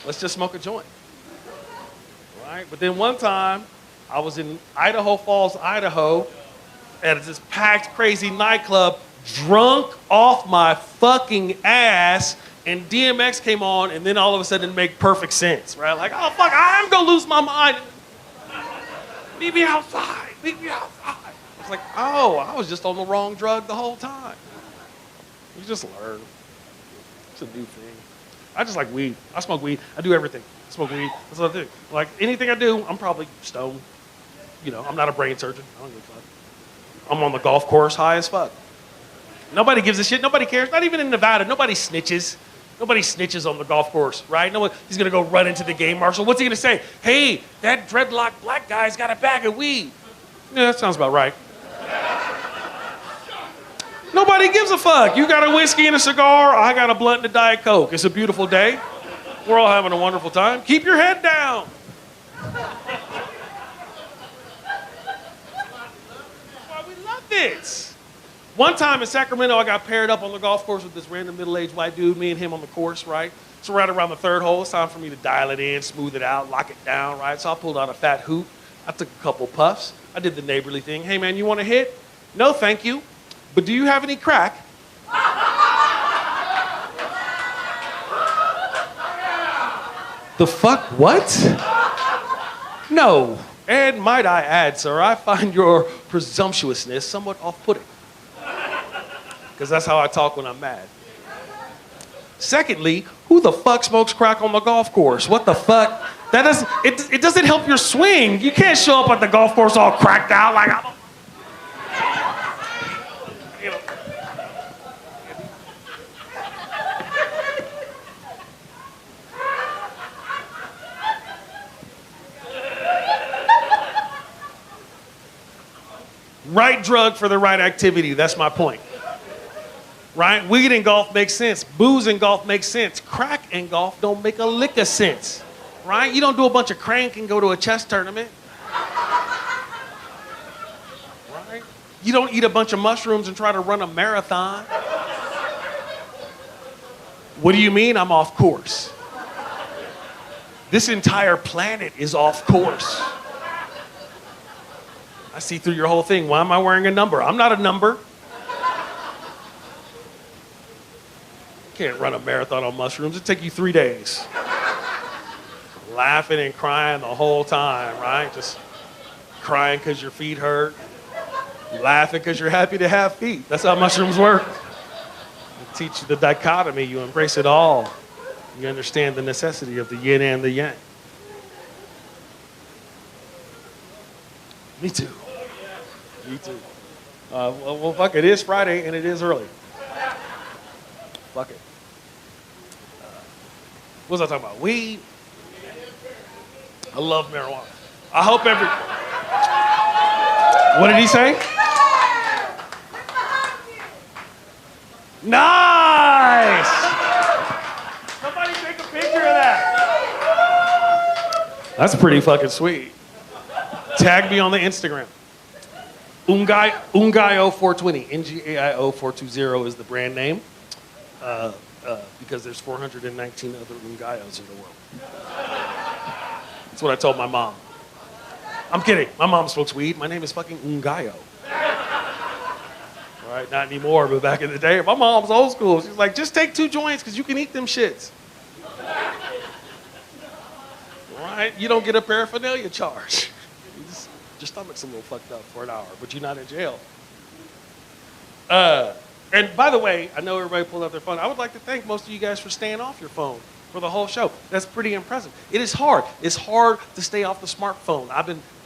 Let's just smoke a joint. Right? But then one time, I was in Idaho Falls, Idaho, at this packed, crazy nightclub, drunk off my fucking ass, and DMX came on, and then all of a sudden it made perfect sense, right? Like, oh, fuck, I'm gonna lose my mind. Meet me outside. Meet me outside. I was like, oh, I was just on the wrong drug the whole time. You just learn. It's a new thing. I just like weed. I smoke weed. I do everything. I smoke weed. That's what I do. Like, anything I do, I'm probably stoned. You know, I'm not a brain surgeon. I don't give a fuck. I'm on the golf course high as fuck. Nobody gives a shit. Nobody cares. Not even in Nevada. Nobody snitches. Nobody snitches on the golf course, right? No one, he's going to go run into the game marshal. What's he going to say? Hey, that dreadlocked black guy's got a bag of weed. Yeah, that sounds about right. Nobody gives a fuck. You got a whiskey and a cigar. I got a blunt and a Diet Coke. It's a beautiful day. We're all having a wonderful time. Keep your head down. That's why we love this. One time in Sacramento, I got paired up on the golf course with this random middle-aged white dude, me and him on the course, right? So right around the third hole, it's time for me to dial it in, smooth it out, lock it down, right? So I pulled out a fat hoop. I took a couple puffs. I did the neighborly thing. Hey, man, you want to hit? No, thank you. But do you have any crack? The fuck? What? No. And might I add, sir, I find your presumptuousness somewhat off-putting. Because that's how I talk when I'm mad. Secondly, who the fuck smokes crack on the golf course? What the fuck? That doesn't, it doesn't help your swing. You can't show up at the golf course all cracked out like I'm you know. Right drug for the right activity. That's my point. Right? Weed in golf makes sense. Booze in golf makes sense. Crack in golf don't make a lick of sense. Right? You don't do a bunch of crank and go to a chess tournament. Right? You don't eat a bunch of mushrooms and try to run a marathon. What do you mean I'm off course? This entire planet is off course. I see through your whole thing. Why am I wearing a number? I'm not a number. Can't run a marathon on mushrooms. It'd take you 3 days. Laughing and crying the whole time, right? Just crying because your feet hurt. Laughing because you're happy to have feet. That's how mushrooms work. They teach you the dichotomy. You embrace it all. You understand the necessity of the yin and the yang. Me too. Me too. Well, fuck, it is Friday and it is early. Fuck it. What was I talking about? Weed? I love marijuana. I hope every. What did he say? Nice! Somebody take a picture of that. That's pretty fucking sweet. Tag me on the Instagram. Ngaio 420. Ngaio 420 is the brand name. Because there's 419 other Ngaios in the world. That's what I told my mom. I'm kidding. My mom smokes weed. My name is fucking Ngaio. All right, not anymore, but back in the day, my mom's old school. She's like, just take 2 joints because you can eat them shits. All right, you don't get a paraphernalia charge. Your stomach's a little fucked up for an hour, but you're not in jail. And by the way, I know everybody pulled out their phone. I would like to thank most of you guys for staying off your phone for the whole show. That's pretty impressive. It is hard. It's hard to stay off the smartphone.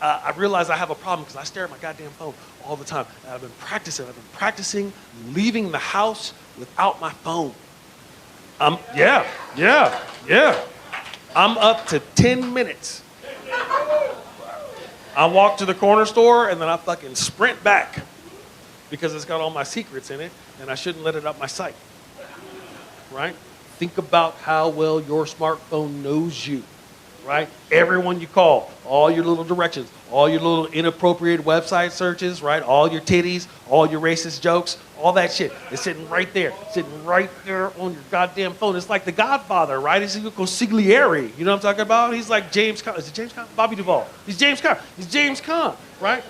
I realize I have a problem because I stare at my goddamn phone all the time. And I've been practicing leaving the house without my phone. Yeah. I'm up to 10 minutes. I walk to the corner store and then I fucking sprint back because it's got all my secrets in it and I shouldn't let it up my sight. Right? Think about how well your smartphone knows you. Right? Everyone you call, all your little directions, all your little inappropriate website searches, right? All your titties, all your racist jokes, all that shit. It's sitting right there on your goddamn phone. It's like The Godfather, right? It's consigliere. You know what I'm talking about? He's like James Caan. Is it James Caan? Bobby Duvall. He's James Caan. He's James Caan, right?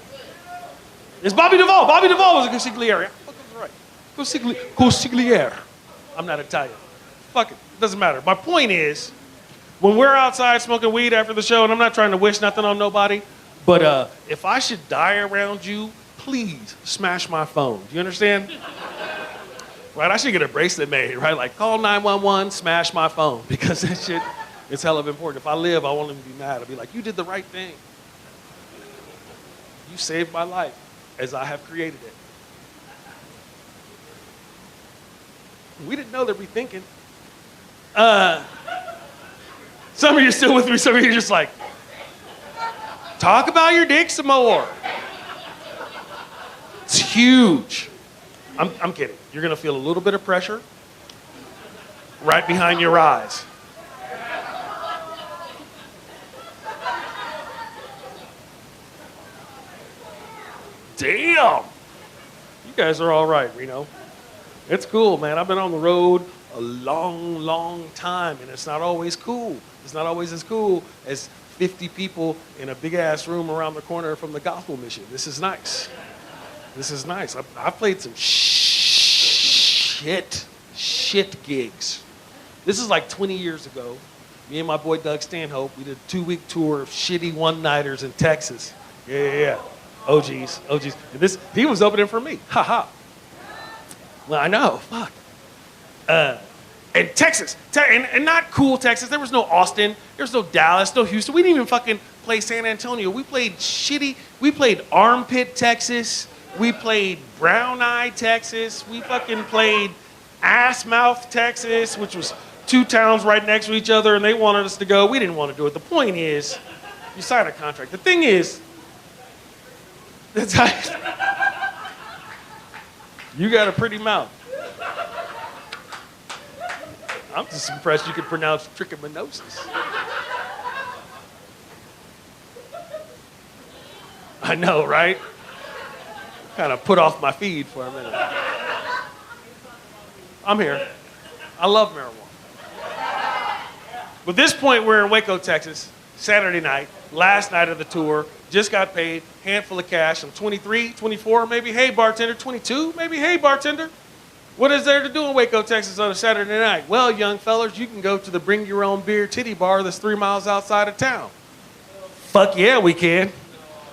It's Bobby Duvall. Bobby Duvall was a consigliere. Right. Consigliere. I'm not Italian. Fuck it. It doesn't matter. My point is, when we're outside smoking weed after the show, and I'm not trying to wish nothing on nobody, but if I should die around you, please smash my phone. Do you understand? Right? I should get a bracelet made, right? Like, call 911, smash my phone. Because that shit is hell of important. If I live, I won't even be mad. I'll be like, you did the right thing. You saved my life as I have created it. We didn't know they'd be thinking. Some of you are still with me, some of you are just like, talk about your dick some more. It's huge. I'm kidding. You're gonna feel a little bit of pressure right behind your eyes. Damn. You guys are all right, Reno. It's cool, man. I've been on the road a long, long time, and it's not always cool. It's not always as cool as 50 people in a big-ass room around the corner from the gospel mission. This is nice. This is nice. I've played some shit gigs. This is like 20 years ago. Me and my boy Doug Stanhope, we did a 2-week tour of shitty one-nighters in Texas. Yeah. OGs. And he was opening for me. Ha ha. Well, I know. Fuck. And Texas, and not cool Texas. There was no Austin. There was no Dallas, no Houston. We didn't even fucking play San Antonio. We played Armpit, Texas. We played Brown Eye, Texas. We fucking played Assmouth, Texas, which was 2 towns right next to each other, and they wanted us to go. We didn't want to do it. The point is, you sign a contract. The thing is, you got a pretty mouth. I'm just impressed you could pronounce trichomoniasis. I know, right? Kind of put off my feed for a minute. I'm here. I love marijuana. But this point, we're in Waco, Texas, Saturday night, last night of the tour, just got paid, handful of cash. I'm 23, 24, maybe, hey, bartender, 22, maybe, hey, bartender. What is there to do in Waco, Texas on a Saturday night? Well, young fellas, you can go to the Bring Your Own Beer titty bar that's 3 miles outside of town. Fuck yeah, we can.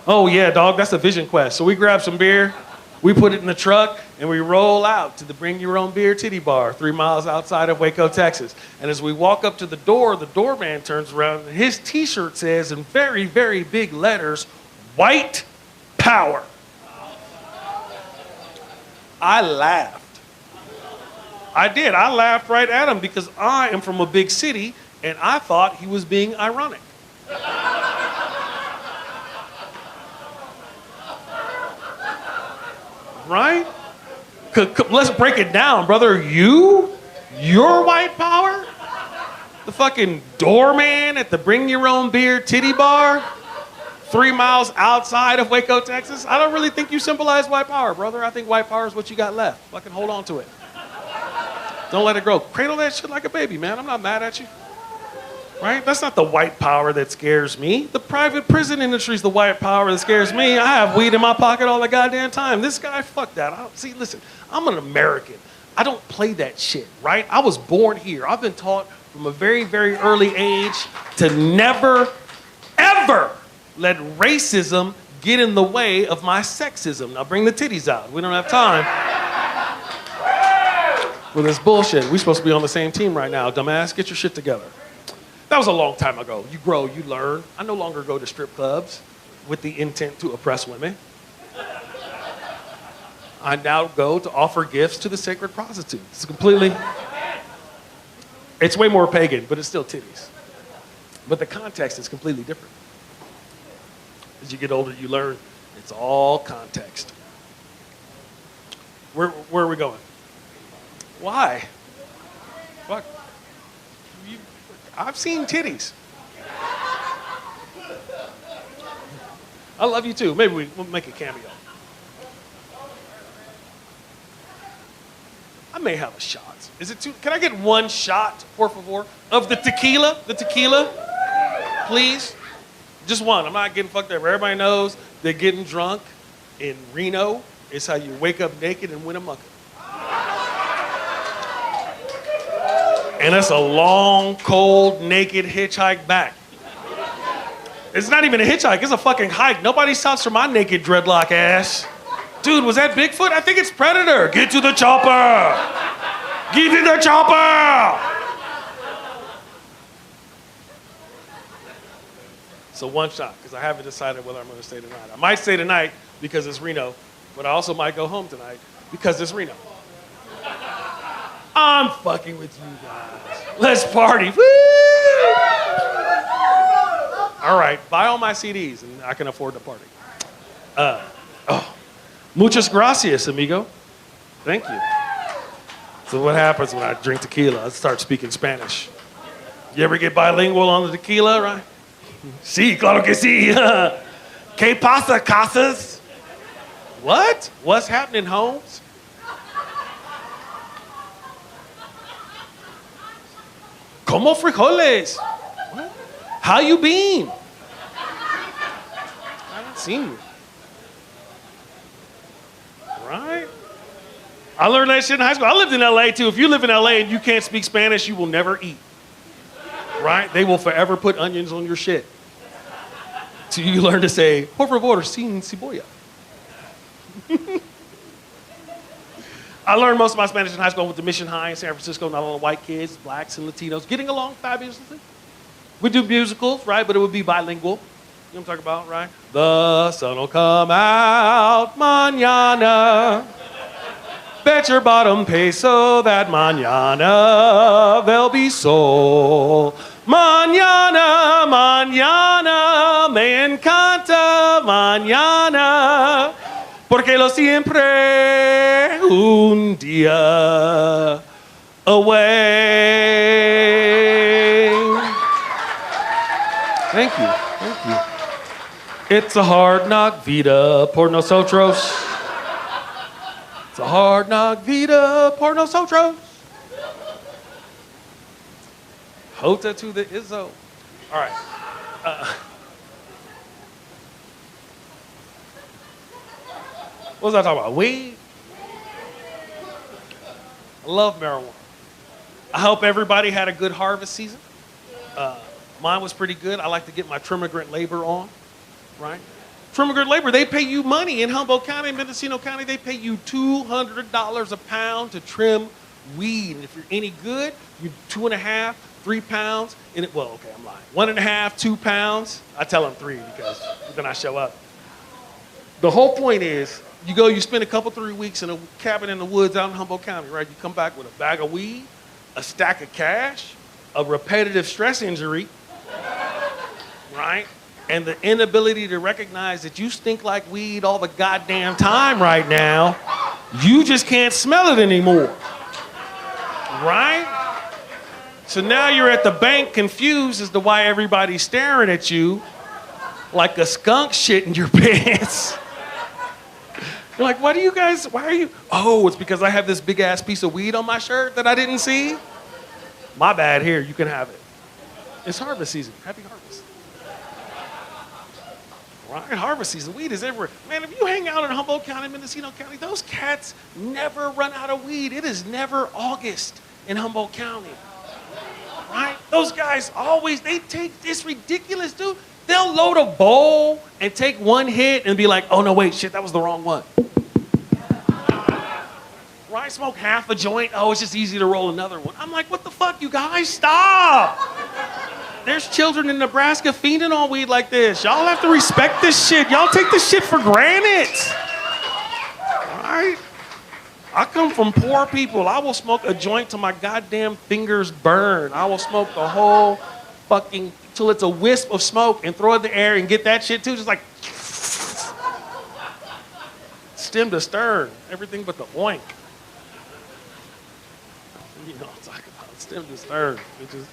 Oh yeah, dog, that's a vision quest. So we grab some beer, we put it in the truck, and we roll out to the Bring Your Own Beer titty bar 3 miles outside of Waco, Texas. And as we walk up to the doorman turns around, and his t-shirt says in very, very big letters, white power. I laughed. I did. I laughed right at him because I am from a big city and I thought he was being ironic. right? Let's break it down, brother. Your white power? The fucking doorman at the bring your own beer titty bar 3 miles outside of Waco, Texas? I don't really think you symbolize white power, brother. I think white power is what you got left. Fucking hold on to it. Don't let it grow. Cradle that shit like a baby, man. I'm not mad at you. Right? That's not the white power that scares me. The private prison industry is the white power that scares me. I have weed in my pocket all the goddamn time. This guy, fuck that. See, listen, I'm an American. I don't play that shit, right? I was born here. I've been taught from a very, very early age to never, ever let racism get in the way of my sexism. Now bring the titties out. We don't have time for this bullshit. We're supposed to be on the same team right now. Dumbass, get your shit together. That was a long time ago. You grow, you learn. I no longer go to strip clubs with the intent to oppress women. I now go to offer gifts to the sacred prostitute. It's completely, it's way more pagan, but it's still titties. But the context is completely different. As you get older, you learn it's all context. Where are we going? Why? Fuck. I've seen titties. I love you too. Maybe we'll make a cameo. I may have a shot. Is it too? Can I get one shot, por favor, of the tequila? The tequila, please. Just one. I'm not getting fucked up. Everybody knows that getting drunk in Reno is how you wake up naked and win a mucker. And it's a long, cold, naked hitchhike back. It's not even a hitchhike, it's a fucking hike. Nobody stops for my naked dreadlock ass. Dude, was that Bigfoot? I think it's Predator. Get to the chopper. Get to the chopper. So one shot, because I haven't decided whether I'm going to stay tonight. I might stay tonight because it's Reno, but I also might go home tonight because it's Reno. I'm fucking with you guys. Let's party. Woo! All right, buy all my CDs and I can afford to party. Muchas gracias, amigo. Thank you. So what happens when I drink tequila? I start speaking Spanish. You ever get bilingual on the tequila, right? Sí, claro que sí. ¿Qué pasa, casas? What? What's happening, Holmes? Como frijoles? What? How you been? I haven't seen you. Right? I learned that shit in high school. I lived in LA too. If you live in LA and you can't speak Spanish, you will never eat. Right? They will forever put onions on your shit. So you learn to say, por favor, sin cebolla. I learned most of my Spanish in high school. I went to Mission High in San Francisco, not all the white kids, blacks and Latinos, getting along fabulously. We do musicals, right? But it would be bilingual. You know what I'm talking about, right? The sun will come out mañana. Bet your bottom peso that mañana there'll be sol. Mañana, mañana, me encanta mañana. Porque lo siempre un día away. Thank you, thank you. It's a hard knock vida por nosotros. It's a hard knock vida por nosotros. Jota to the Izzo. All right. What was I talking about? Weed? I love marijuana. I hope everybody had a good harvest season. Mine was pretty good. I like to get my trimmigrant labor on, right? Trimmigrant labor, they pay you money in Humboldt County, Mendocino County. They pay you $200 a pound to trim weed. And if you're any good, you're 2.5, 3 pounds. Well, okay, I'm lying. 1.5, 2 pounds. I tell them 3 because then I show up. The whole point is, you go, you spend a couple, 3 weeks in a cabin in the woods out in Humboldt County, right? You come back with a bag of weed, a stack of cash, a repetitive stress injury, right? And the inability to recognize that you stink like weed all the goddamn time right now. You just can't smell it anymore. Right? So now you're at the bank confused as to why everybody's staring at you like a skunk shit in your pants. You're like, why are you? Oh, it's because I have this big ass piece of weed on my shirt that I didn't see. My bad, here, you can have it. It's harvest season. Happy harvest. Right? Harvest season. Weed is everywhere. Man, if you hang out in Humboldt County, Mendocino County, those cats never run out of weed. It is never August in Humboldt County. Right? Those guys always, they take this ridiculous, dude. They'll load a bowl and take one hit and be like, oh no, wait, shit, that was the wrong one. Right? Smoke half a joint. Oh, it's just easy to roll another one. I'm like, what the fuck, you guys? Stop. There's children in Nebraska fiending on weed like this. Y'all have to respect this shit. Y'all take this shit for granted. Right? I come from poor people. I will smoke a joint till my goddamn fingers burn. I will smoke the whole fucking, till it's a wisp of smoke and throw it in the air and get that shit too. Just like, stem to stern. Everything but the oink. You know what I'm talking about. Stem to stern. It's just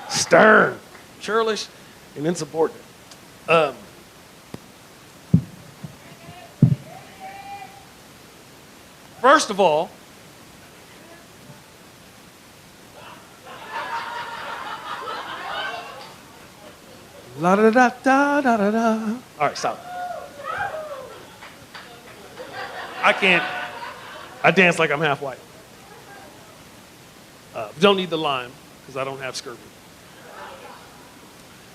stern. Churlish and insubordinate. First of all, la da da da da da da. All right, stop. I can't. I dance like I'm half white. Don't need the lime because I don't have scurvy.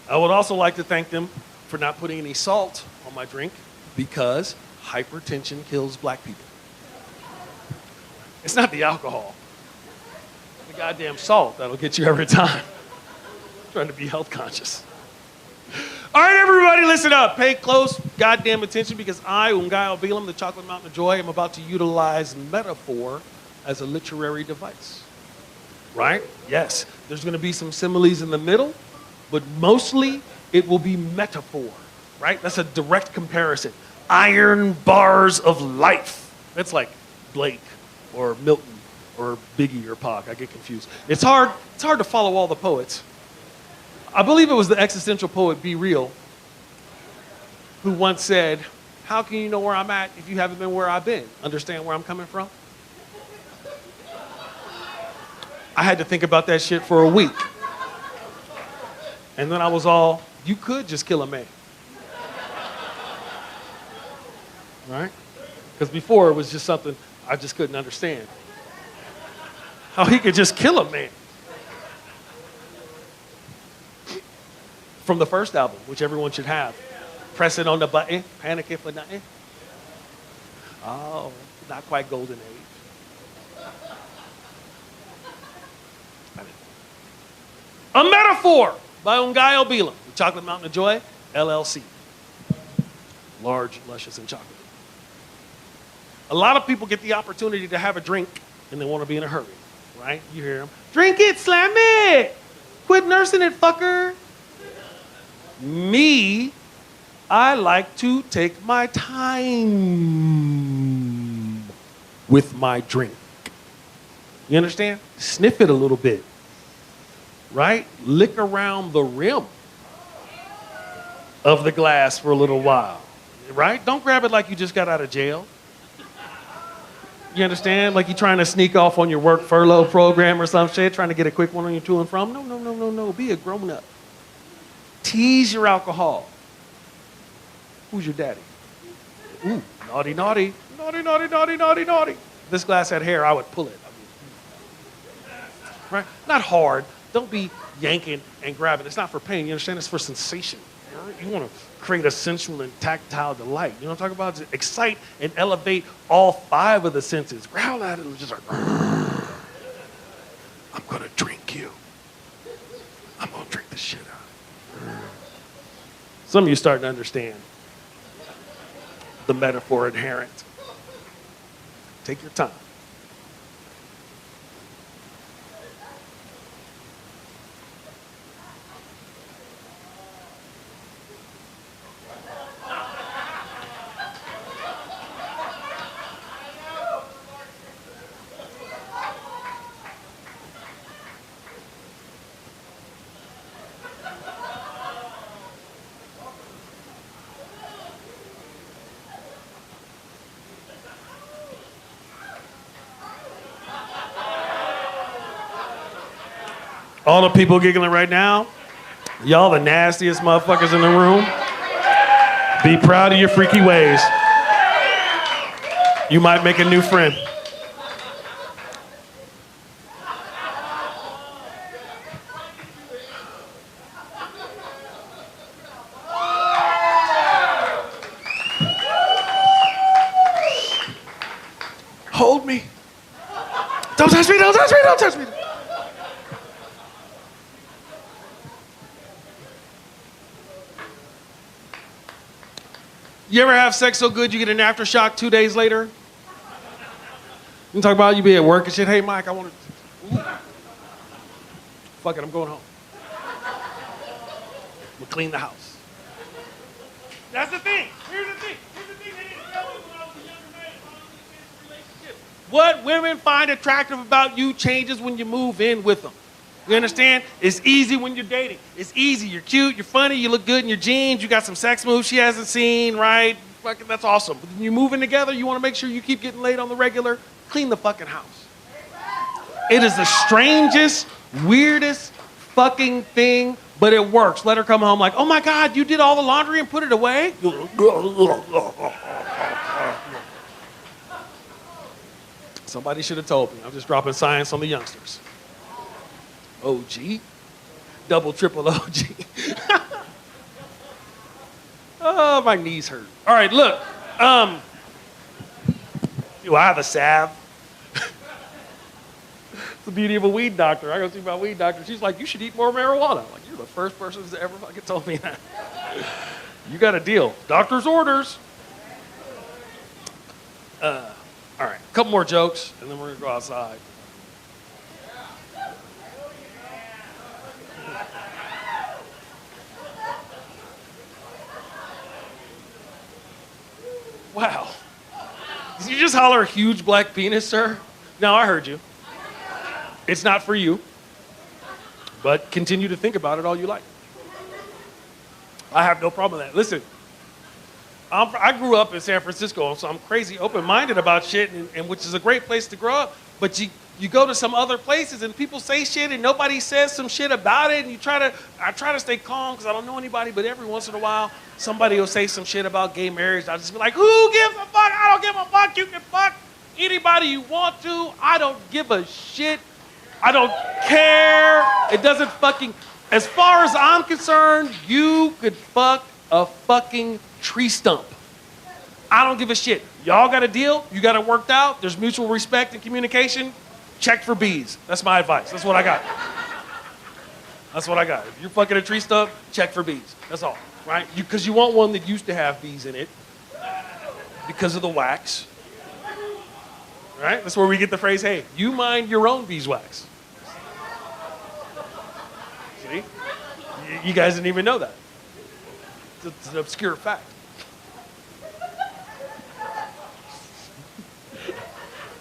I would also like to thank them for not putting any salt on my drink because hypertension kills black people. It's not the alcohol. The goddamn salt that'll get you every time. I'm trying to be health conscious. All right, everybody, listen up. Pay close goddamn attention because I, Ngaio Bealum, the Chocolate Mountain of Joy, am about to utilize metaphor as a literary device. Right? Yes, there's going to be some similes in the middle, but mostly it will be metaphor. Right? That's a direct comparison. Iron bars of life. That's like Blake or Milton or Biggie or Pac. I get confused. It's hard to follow all the poets. I believe it was the existential poet Be Real who once said, how can you know where I'm at if you haven't been where I've been? Understand where I'm coming from? I had to think about that shit for a week. And then I was all, you could just kill a man. Right? Because before it was just something I just couldn't understand. How he could just kill a man. From the first album, which everyone should have. Press it on the button, panicking for nothing. Oh, not quite golden age. A Metaphor by Ngaio Bealum, the Chocolate Mountain of Joy, LLC. Large, luscious, and chocolate. A lot of people get the opportunity to have a drink and they want to be in a hurry, right? You hear them, drink it, slam it, quit nursing it, fucker. Me, I like to take my time with my drink. You understand? Sniff it a little bit, right? Lick around the rim of the glass for a little while, right? Don't grab it like you just got out of jail. You understand? Like you're trying to sneak off on your work furlough program or some shit, trying to get a quick one on your to and from. No. Be a grown up. Tease your alcohol. Who's your daddy? Ooh, naughty, naughty. Naughty, naughty, naughty, naughty, naughty. If this glass had hair, I would pull it. Right? Not hard. Don't be yanking and grabbing. It's not for pain. You understand? It's for sensation. You want to create a sensual and tactile delight. You know what I'm talking about? Just excite and elevate all 5 of the senses. Growl at it and just like, I'm going to drink you. I'm going to drink the shit out of you. Some of you starting to understand the metaphor inherent. Take your time. All the people giggling right now, y'all the nastiest motherfuckers in the room. Be proud of your freaky ways. You might make a new friend. Hold me. Don't touch me, don't touch me, don't touch me. You ever have sex so good you get an aftershock 2 days later? You talk about you be at work and shit. Hey, Mike, I want to. Fuck it, I'm going home. We'll clean the house. That's the thing. Here's the thing. Here's the thing they didn't tell me when I was a younger man. Relationship. What women find attractive about you changes when you move in with them. You understand? It's easy when you're dating. It's easy. You're cute, you're funny, you look good in your jeans, you got some sex moves she hasn't seen, right? Fucking, that's awesome. But when you're moving together, you want to make sure you keep getting laid on the regular. Clean the fucking house. It is the strangest, weirdest fucking thing, but it works. Let her come home like, oh my God, you did all the laundry and put it away? Somebody should have told me. I'm just dropping science on the youngsters. OG, double, triple OG. Oh, my knees hurt. All right, look. Do I have a salve? It's the beauty of a weed doctor. I go see my weed doctor. She's like, you should eat more marijuana. I'm like, you're the first person who's ever fucking told me that. You got a deal. Doctor's orders. All right, a couple more jokes, and then we're going to go outside. Wow. Did you just holler a huge black penis, sir? No, I heard you. It's not for you. But continue to think about it all you like. I have no problem with that. Listen, I grew up in San Francisco, so I'm crazy open-minded about shit, and which is a great place to grow up. But you go to some other places and people say shit and nobody says some shit about it, and I try to stay calm because I don't know anybody, but every once in a while somebody will say some shit about gay marriage. I'll just be like, who gives a fuck? I don't give a fuck. You can fuck anybody you want to. I don't give a shit. I don't care. It doesn't fucking, as far as I'm concerned, you could fuck a fucking tree stump. I don't give a shit. Y'all got a deal? You got it worked out? There's mutual respect and communication? Check for bees. That's my advice. That's what I got. That's what I got. If you're fucking a tree stump, check for bees. That's all, right? Because you want one that used to have bees in it because of the wax, right? That's where we get the phrase, hey, you mind your own beeswax. See? You guys didn't even know that. It's an obscure fact.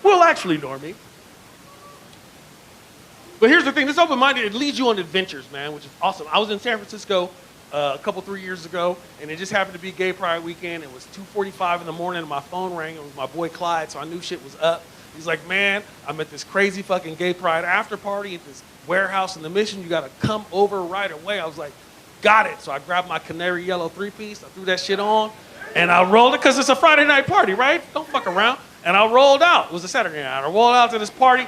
Well, actually, Normie. But here's the thing, this open-minded, it leads you on adventures, man, which is awesome. I was in San Francisco a couple, 3 years ago, and it just happened to be Gay Pride weekend. It was 2:45 in the morning, and my phone rang. It was my boy Clyde, so I knew shit was up. He's like, man, I'm at this crazy fucking Gay Pride after party at this warehouse in the Mission. You gotta come over right away. I was like, got it. So I grabbed my canary yellow 3-piece, I threw that shit on, and I rolled it, because it's a Friday night party, right? Don't fuck around. And I rolled out. It was a Saturday night. I rolled out to this party,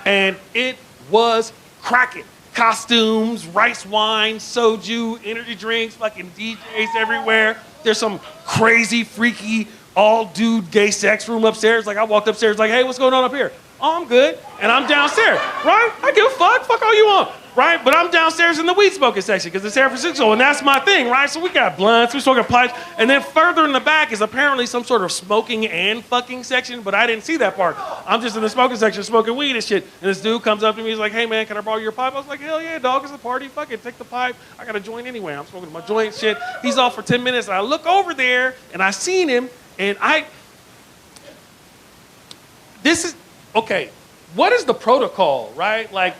and it was cracking. Costumes, rice wine, soju, energy drinks, fucking DJs everywhere. There's some crazy, freaky, all-dude gay sex room upstairs. Like, I walked upstairs like, hey, what's going on up here? Oh, I'm good. And I'm downstairs, right? I give a fuck. Fuck all you want, right? But I'm downstairs in the weed smoking section because it's San Francisco, and that's my thing, right? So we got blunts, we smoking pipes, and then further in the back is apparently some sort of smoking and fucking section, but I didn't see that part. I'm just in the smoking section smoking weed and shit. And this dude comes up to me, he's like, hey man, can I borrow your pipe? I was like, hell yeah, dog, it's a party. Fuck it, take the pipe. I got a joint anyway. I'm smoking my joint shit. He's off for 10 minutes, and I look over there, and I seen him, and okay, what is the protocol, right? Like,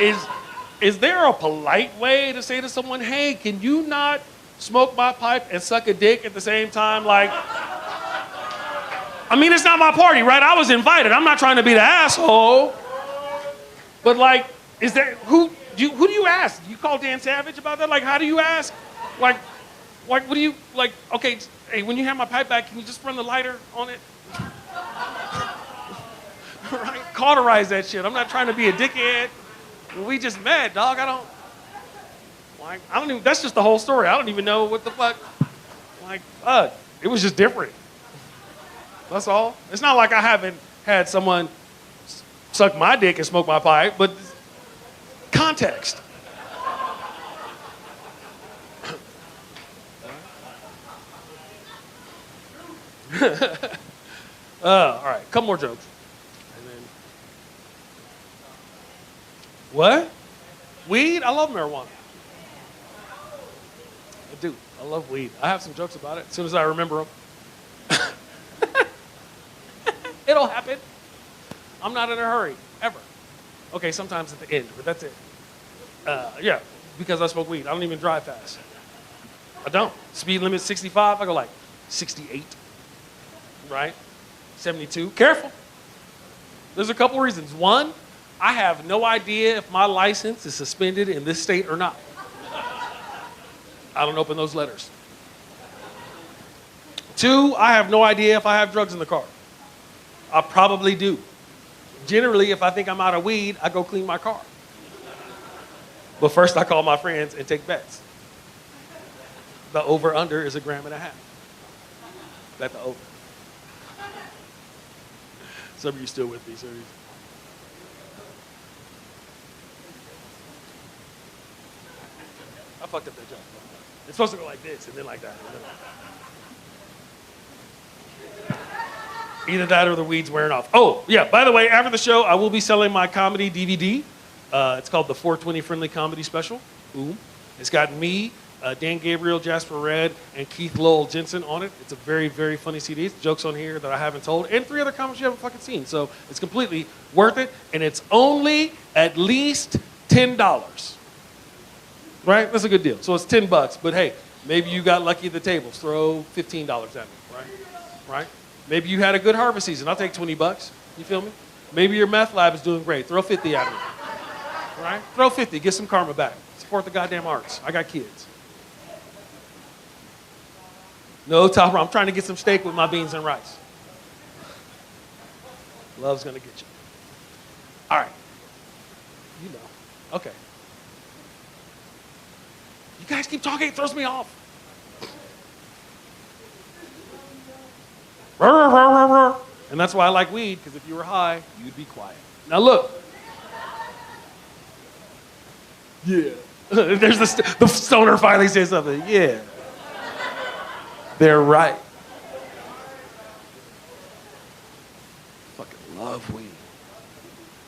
is there a polite way to say to someone, hey, can you not smoke my pipe and suck a dick at the same time? Like, I mean, it's not my party, right? I was invited. I'm not trying to be the asshole. But like, who do you ask? Do you call Dan Savage about that? Like, how do you ask? Like, what do you, like, okay, hey, when you have my pipe back, can you just run the lighter on it? Right? Cauterize that shit. I'm not trying to be a dickhead. We just met, dog. I don't even, that's just the whole story. I don't even know what the fuck. Like, it was just different. That's all. It's not like I haven't had someone suck my dick and smoke my pipe, but context. All right, couple more jokes. And then, what? Weed? I love marijuana. I do. I love weed. I have some jokes about it as soon as I remember them. It'll happen. I'm not in a hurry, ever. Okay, sometimes at the end, but that's it. Yeah, because I smoke weed. I don't even drive fast. I don't. Speed limit 65, I go like 68, right? 72. Careful. There's a couple reasons. One, I have no idea if my license is suspended in this state or not. I don't open those letters. Two, I have no idea if I have drugs in the car. I probably do. Generally, if I think I'm out of weed, I go clean my car. But first, I call my friends and take bets. The over-under is 1.5 grams. That's the over. Some of you still with me, serious. I fucked up that joke. It's supposed to go like this and then like that. Either that or the weed's wearing off. Oh, yeah, by the way, after the show, I will be selling my comedy DVD. It's called the 420 Friendly Comedy Special. Boom. It's got me, Dan Gabriel, Jasper Red, and Keith Lowell Jensen on it. It's a very, very funny CD. It's jokes on here that I haven't told, and 3 other comics you haven't fucking seen. So it's completely worth it, and it's only at least $10. Right? That's a good deal. So it's $10, but hey, maybe you got lucky at the tables. Throw $15 at me, right? Right? Maybe you had a good harvest season. I'll take $20. You feel me? Maybe your meth lab is doing great. Throw 50 at me. Right? Throw 50. Get some karma back. Support the goddamn arts. I got kids. No, Topper, I'm trying to get some steak with my beans and rice. Love's gonna get you. All right. You know. Okay. You guys keep talking, it throws me off. And that's why I like weed, because if you were high, you'd be quiet. Now look. Yeah. There's the stoner finally says something. Yeah. They're right. Fucking love weed.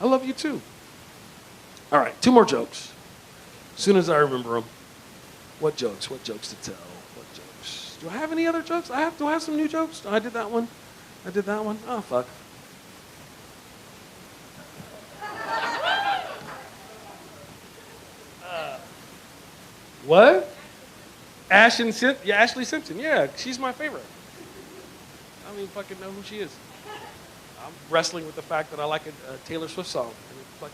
I love you too. All right, 2 more jokes. As soon as I remember them. What jokes? What jokes to tell? What jokes? Do I have any other jokes? Do I have some new jokes? I did that one. I did that one. Oh, fuck. What? Ashley Simpson. Yeah, she's my favorite. I don't even fucking know who she is. I'm wrestling with the fact that I like a Taylor Swift song. And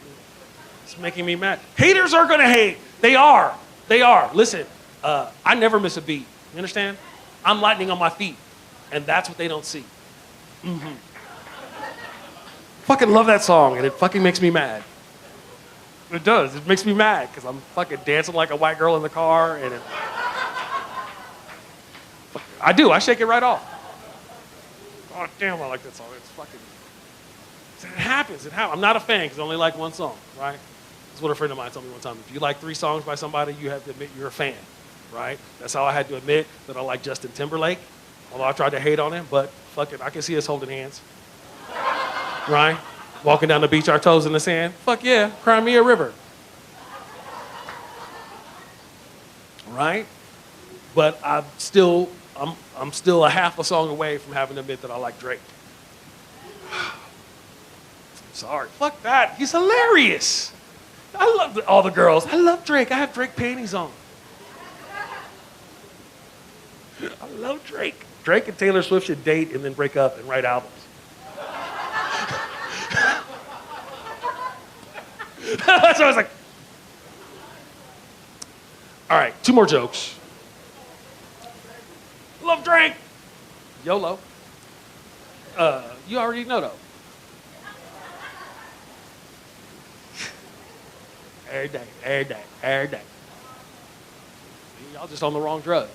it's making me mad. Haters are gonna hate. They are. They are. Listen, I never miss a beat. You understand? I'm lightning on my feet. And that's what they don't see. Mm-hmm. Fucking love that song, and it fucking makes me mad. It does. It makes me mad because I'm fucking dancing like a white girl in the car, and I do. I shake it right off. Oh damn, I like that song. It's fucking. It happens. It happens. I'm not a fan because I only like one song, right? That's what a friend of mine told me one time. If you like 3 songs by somebody, you have to admit you're a fan, right? That's how I had to admit that I like Justin Timberlake, although I tried to hate on him, but fuck it, I can see us holding hands, right? Walking down the beach, our toes in the sand. Fuck yeah, cry me a river. Right? But I'm still a half a song away from having to admit that I like Drake. Sorry. Fuck that. He's hilarious. I love all the girls. I love Drake. I have Drake panties on. I love Drake. Drake and Taylor Swift should date and then break up and write albums. That's what I was like. All right, 2 more jokes. Love drink. YOLO. You already know though. Every day, every day, every day. Y'all just on the wrong drugs.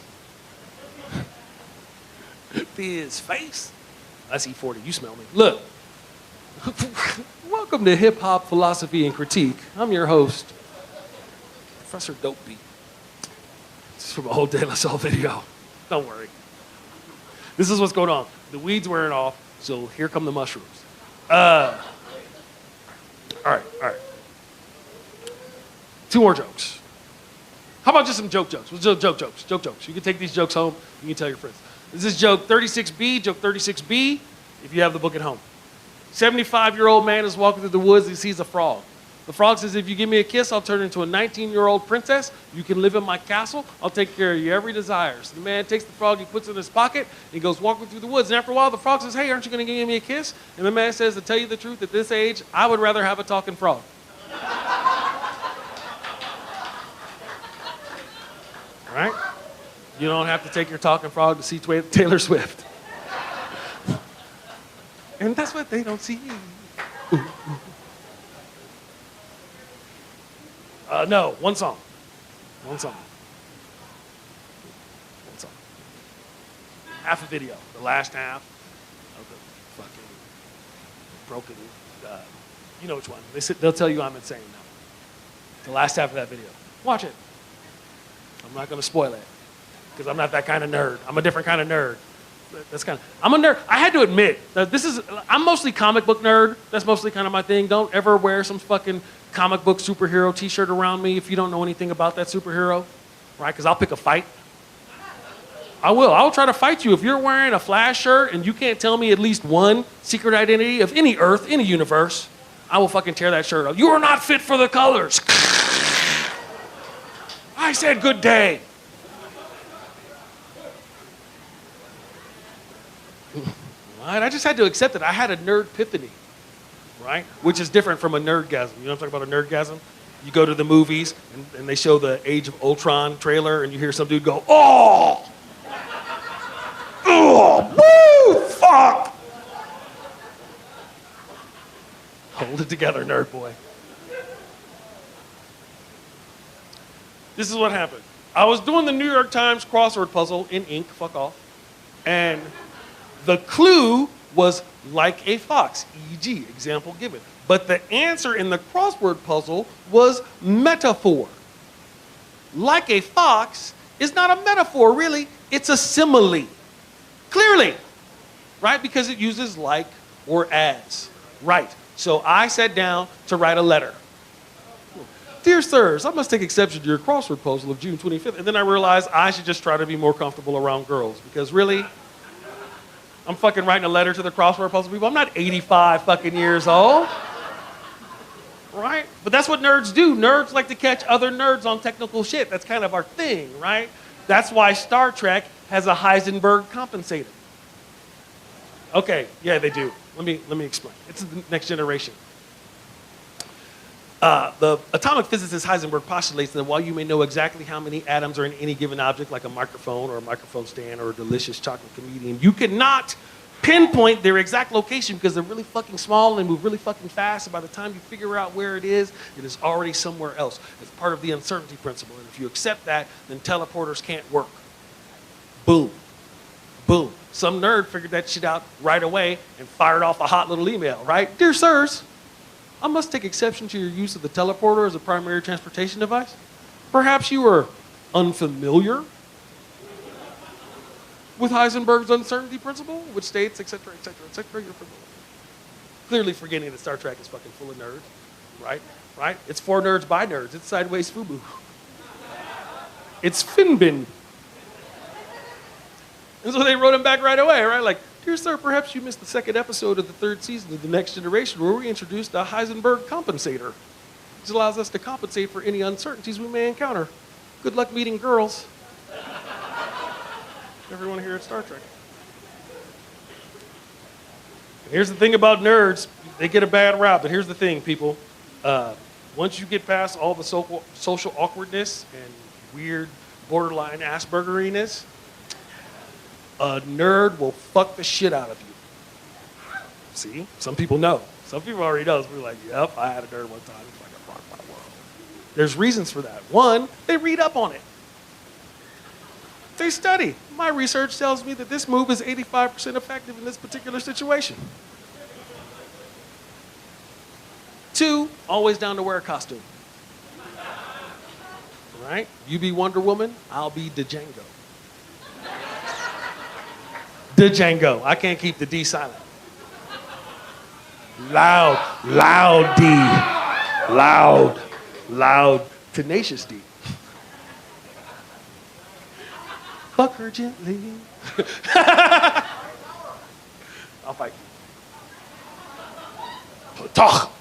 His face. I see 40. You smell me. Look. Welcome to Hip Hop Philosophy and Critique. I'm your host, Professor Dopebeat. This is from a whole De La Soul video. Don't worry. This is what's going on. The weed's wearing off, so here come the mushrooms. All right. 2 more jokes. How about just some joke jokes? Joke jokes. You can take these jokes home. You can tell your friends. This is joke 36B, joke 36B, if you have the book at home. 75-year-old man is walking through the woods and he sees a frog. The frog says, if you give me a kiss, I'll turn into a 19-year-old princess. You can live in my castle. I'll take care of your every desire. So the man takes the frog, he puts it in his pocket, and he goes walking through the woods. And after a while, the frog says, hey, aren't you going to give me a kiss? And the man says, to tell you the truth, at this age, I would rather have a talking frog. Right? You don't have to take your talking frog to see Taylor Swift. And that's what they don't see. No, one song. Half a video. The last half of the fucking broken, you know which one. They'll tell you I'm insane now. The last half of that video. Watch it. I'm not going to spoil it because I'm not that kind of nerd. I'm a different kind of nerd. I'm a nerd. I had to admit that I'm mostly comic book nerd. That's mostly kind of my thing. Don't ever wear some fucking comic book superhero t-shirt around me if you don't know anything about that superhero, right? Because I'll pick a fight. I will try to fight you. If you're wearing a Flash shirt and you can't tell me at least one secret identity of any Earth, any universe, I will fucking tear that shirt up. You are not fit for the colors. I said good day. Right? I just had to accept it. I had a nerd epiphany, right? Which is different from a nerdgasm. You know what I'm talking about, a nerdgasm? You go to the movies, and they show the Age of Ultron trailer, and you hear some dude go, oh! Oh, woo, fuck! Hold it together, nerd boy. This is what happened. I was doing the New York Times crossword puzzle in ink, fuck off, and the clue was like a fox, e.g., example given. But the answer in the crossword puzzle was metaphor. Like a fox is not a metaphor, really. It's a simile. Clearly, right? Because it uses like or as. Right. So I sat down to write a letter. Dear sirs, I must take exception to your crossword puzzle of June 25th. And then I realized I should just try to be more comfortable around girls. Because really, I'm fucking writing a letter to the crossword puzzle people. I'm not 85 fucking years old. Right? But that's what nerds do. Nerds like to catch other nerds on technical shit. That's kind of our thing, right? That's why Star Trek has a Heisenberg compensator. Okay, yeah, they do. Let me explain. It's the next generation. The atomic physicist Heisenberg postulates that while you may know exactly how many atoms are in any given object, like a microphone or a microphone stand or a delicious chocolate comedian, you cannot pinpoint their exact location because they're really fucking small and move really fucking fast. And by the time you figure out where it is already somewhere else. It's part of the uncertainty principle. And if you accept that, then teleporters can't work. Boom. Boom. Some nerd figured that shit out right away and fired off a hot little email, right? Dear sirs, I must take exception to your use of the teleporter as a primary transportation device. Perhaps you are unfamiliar with Heisenberg's uncertainty principle, which states, et cetera, you're familiar. Clearly forgetting that Star Trek is fucking full of nerds, right? Right? It's for nerds by nerds. It's sideways FUBU. It's Finbin. And so they wrote him back right away, right? Like, dear sir, perhaps you missed the second episode of the third season of The Next Generation where we introduced a Heisenberg compensator. This allows us to compensate for any uncertainties we may encounter. Good luck meeting girls. Everyone here at Star Trek. And here's the thing about nerds. They get a bad rap, but here's the thing, people. Once you get past all the social awkwardness and weird borderline Aspergeriness, a nerd will fuck the shit out of you. See? Some people know. Some people already know. We're like, yep, I had a nerd one time. It's like a rock my world. There's reasons for that. One, they read up on it. They study. My research tells me that this move is 85% effective in this particular situation. Two, always down to wear a costume. Right? You be Wonder Woman, I'll be Django. Django. I can't keep the D silent. Loud, loud D. Loud, loud, tenacious D. Fuck her gently. I'll fight you. Talk.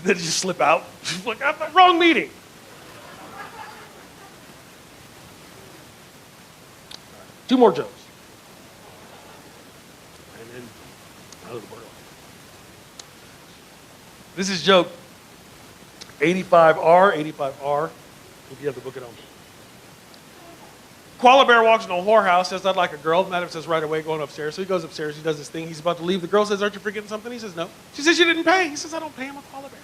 Then you just slip out. She's like, I'm at the wrong meeting. Two more jokes. And then out of the world. This is joke 85R, if you have the book at home. Koala Bear walks into a whorehouse, says, I'd like a girl. Madam says, right away, going upstairs. So he goes upstairs, he does his thing. He's about to leave. The girl says, aren't you forgetting something? He says, no. She says, you didn't pay. He says, I don't pay. I'm a koala bear.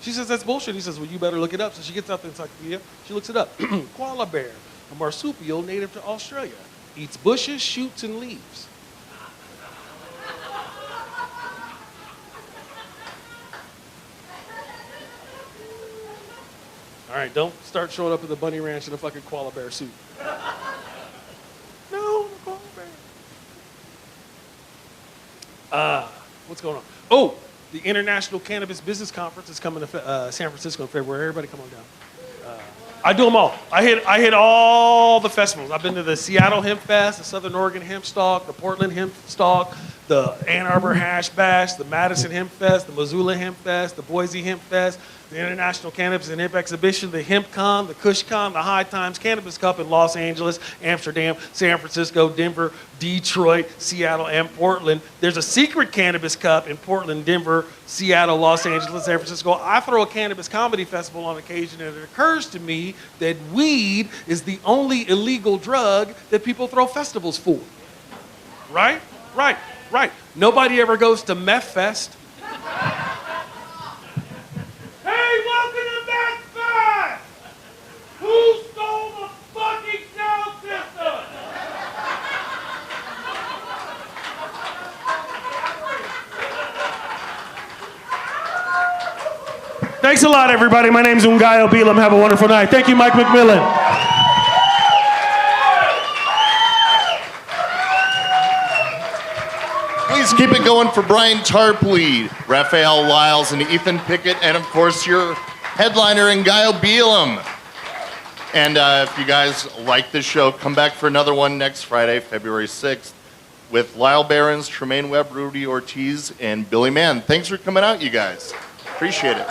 She says, that's bullshit. He says, well, you better look it up. So she gets out the encyclopedia. She looks it up. Koala bear, a marsupial native to Australia. Eats bushes, shoots, and leaves. All right, don't start showing up at the bunny ranch in a fucking koala bear suit. No, I'm a koala bear. What's going on? Oh, the International Cannabis Business Conference is coming to San Francisco in February. Everybody come on down. I do them all. I hit all the festivals. I've been to the Seattle Hemp Fest, the Southern Oregon Hemp Stalk, the Portland Hemp Stalk, the Ann Arbor Hash Bash, the Madison Hemp Fest, the Missoula Hemp Fest, the Boise Hemp Fest, the International Cannabis and Hemp Exhibition, the HempCon, the KushCon, the High Times Cannabis Cup in Los Angeles, Amsterdam, San Francisco, Denver, Detroit, Seattle, and Portland. There's a secret Cannabis Cup in Portland, Denver, Seattle, Los Angeles, San Francisco. I throw a cannabis comedy festival on occasion, and it occurs to me that weed is the only illegal drug that people throw festivals for. Right? Right, right. Nobody ever goes to Meth Fest. Hey, welcome to Meth Fest! Who stole the fucking sound system? Thanks a lot, everybody. My name's Ngaio Bealum. Have a wonderful night. Thank you, Mike McMillan. Please keep it going for Brian Tarpley, Raphael Lyles, and Ethan Pickett, and of course your headliner, Ngaio Bealum. And if you guys like this show, come back for another one next Friday, February 6th, with Lyle Behrens, Tremaine Webb, Rudy Ortiz, and Billy Mann. Thanks for coming out, you guys. Appreciate it.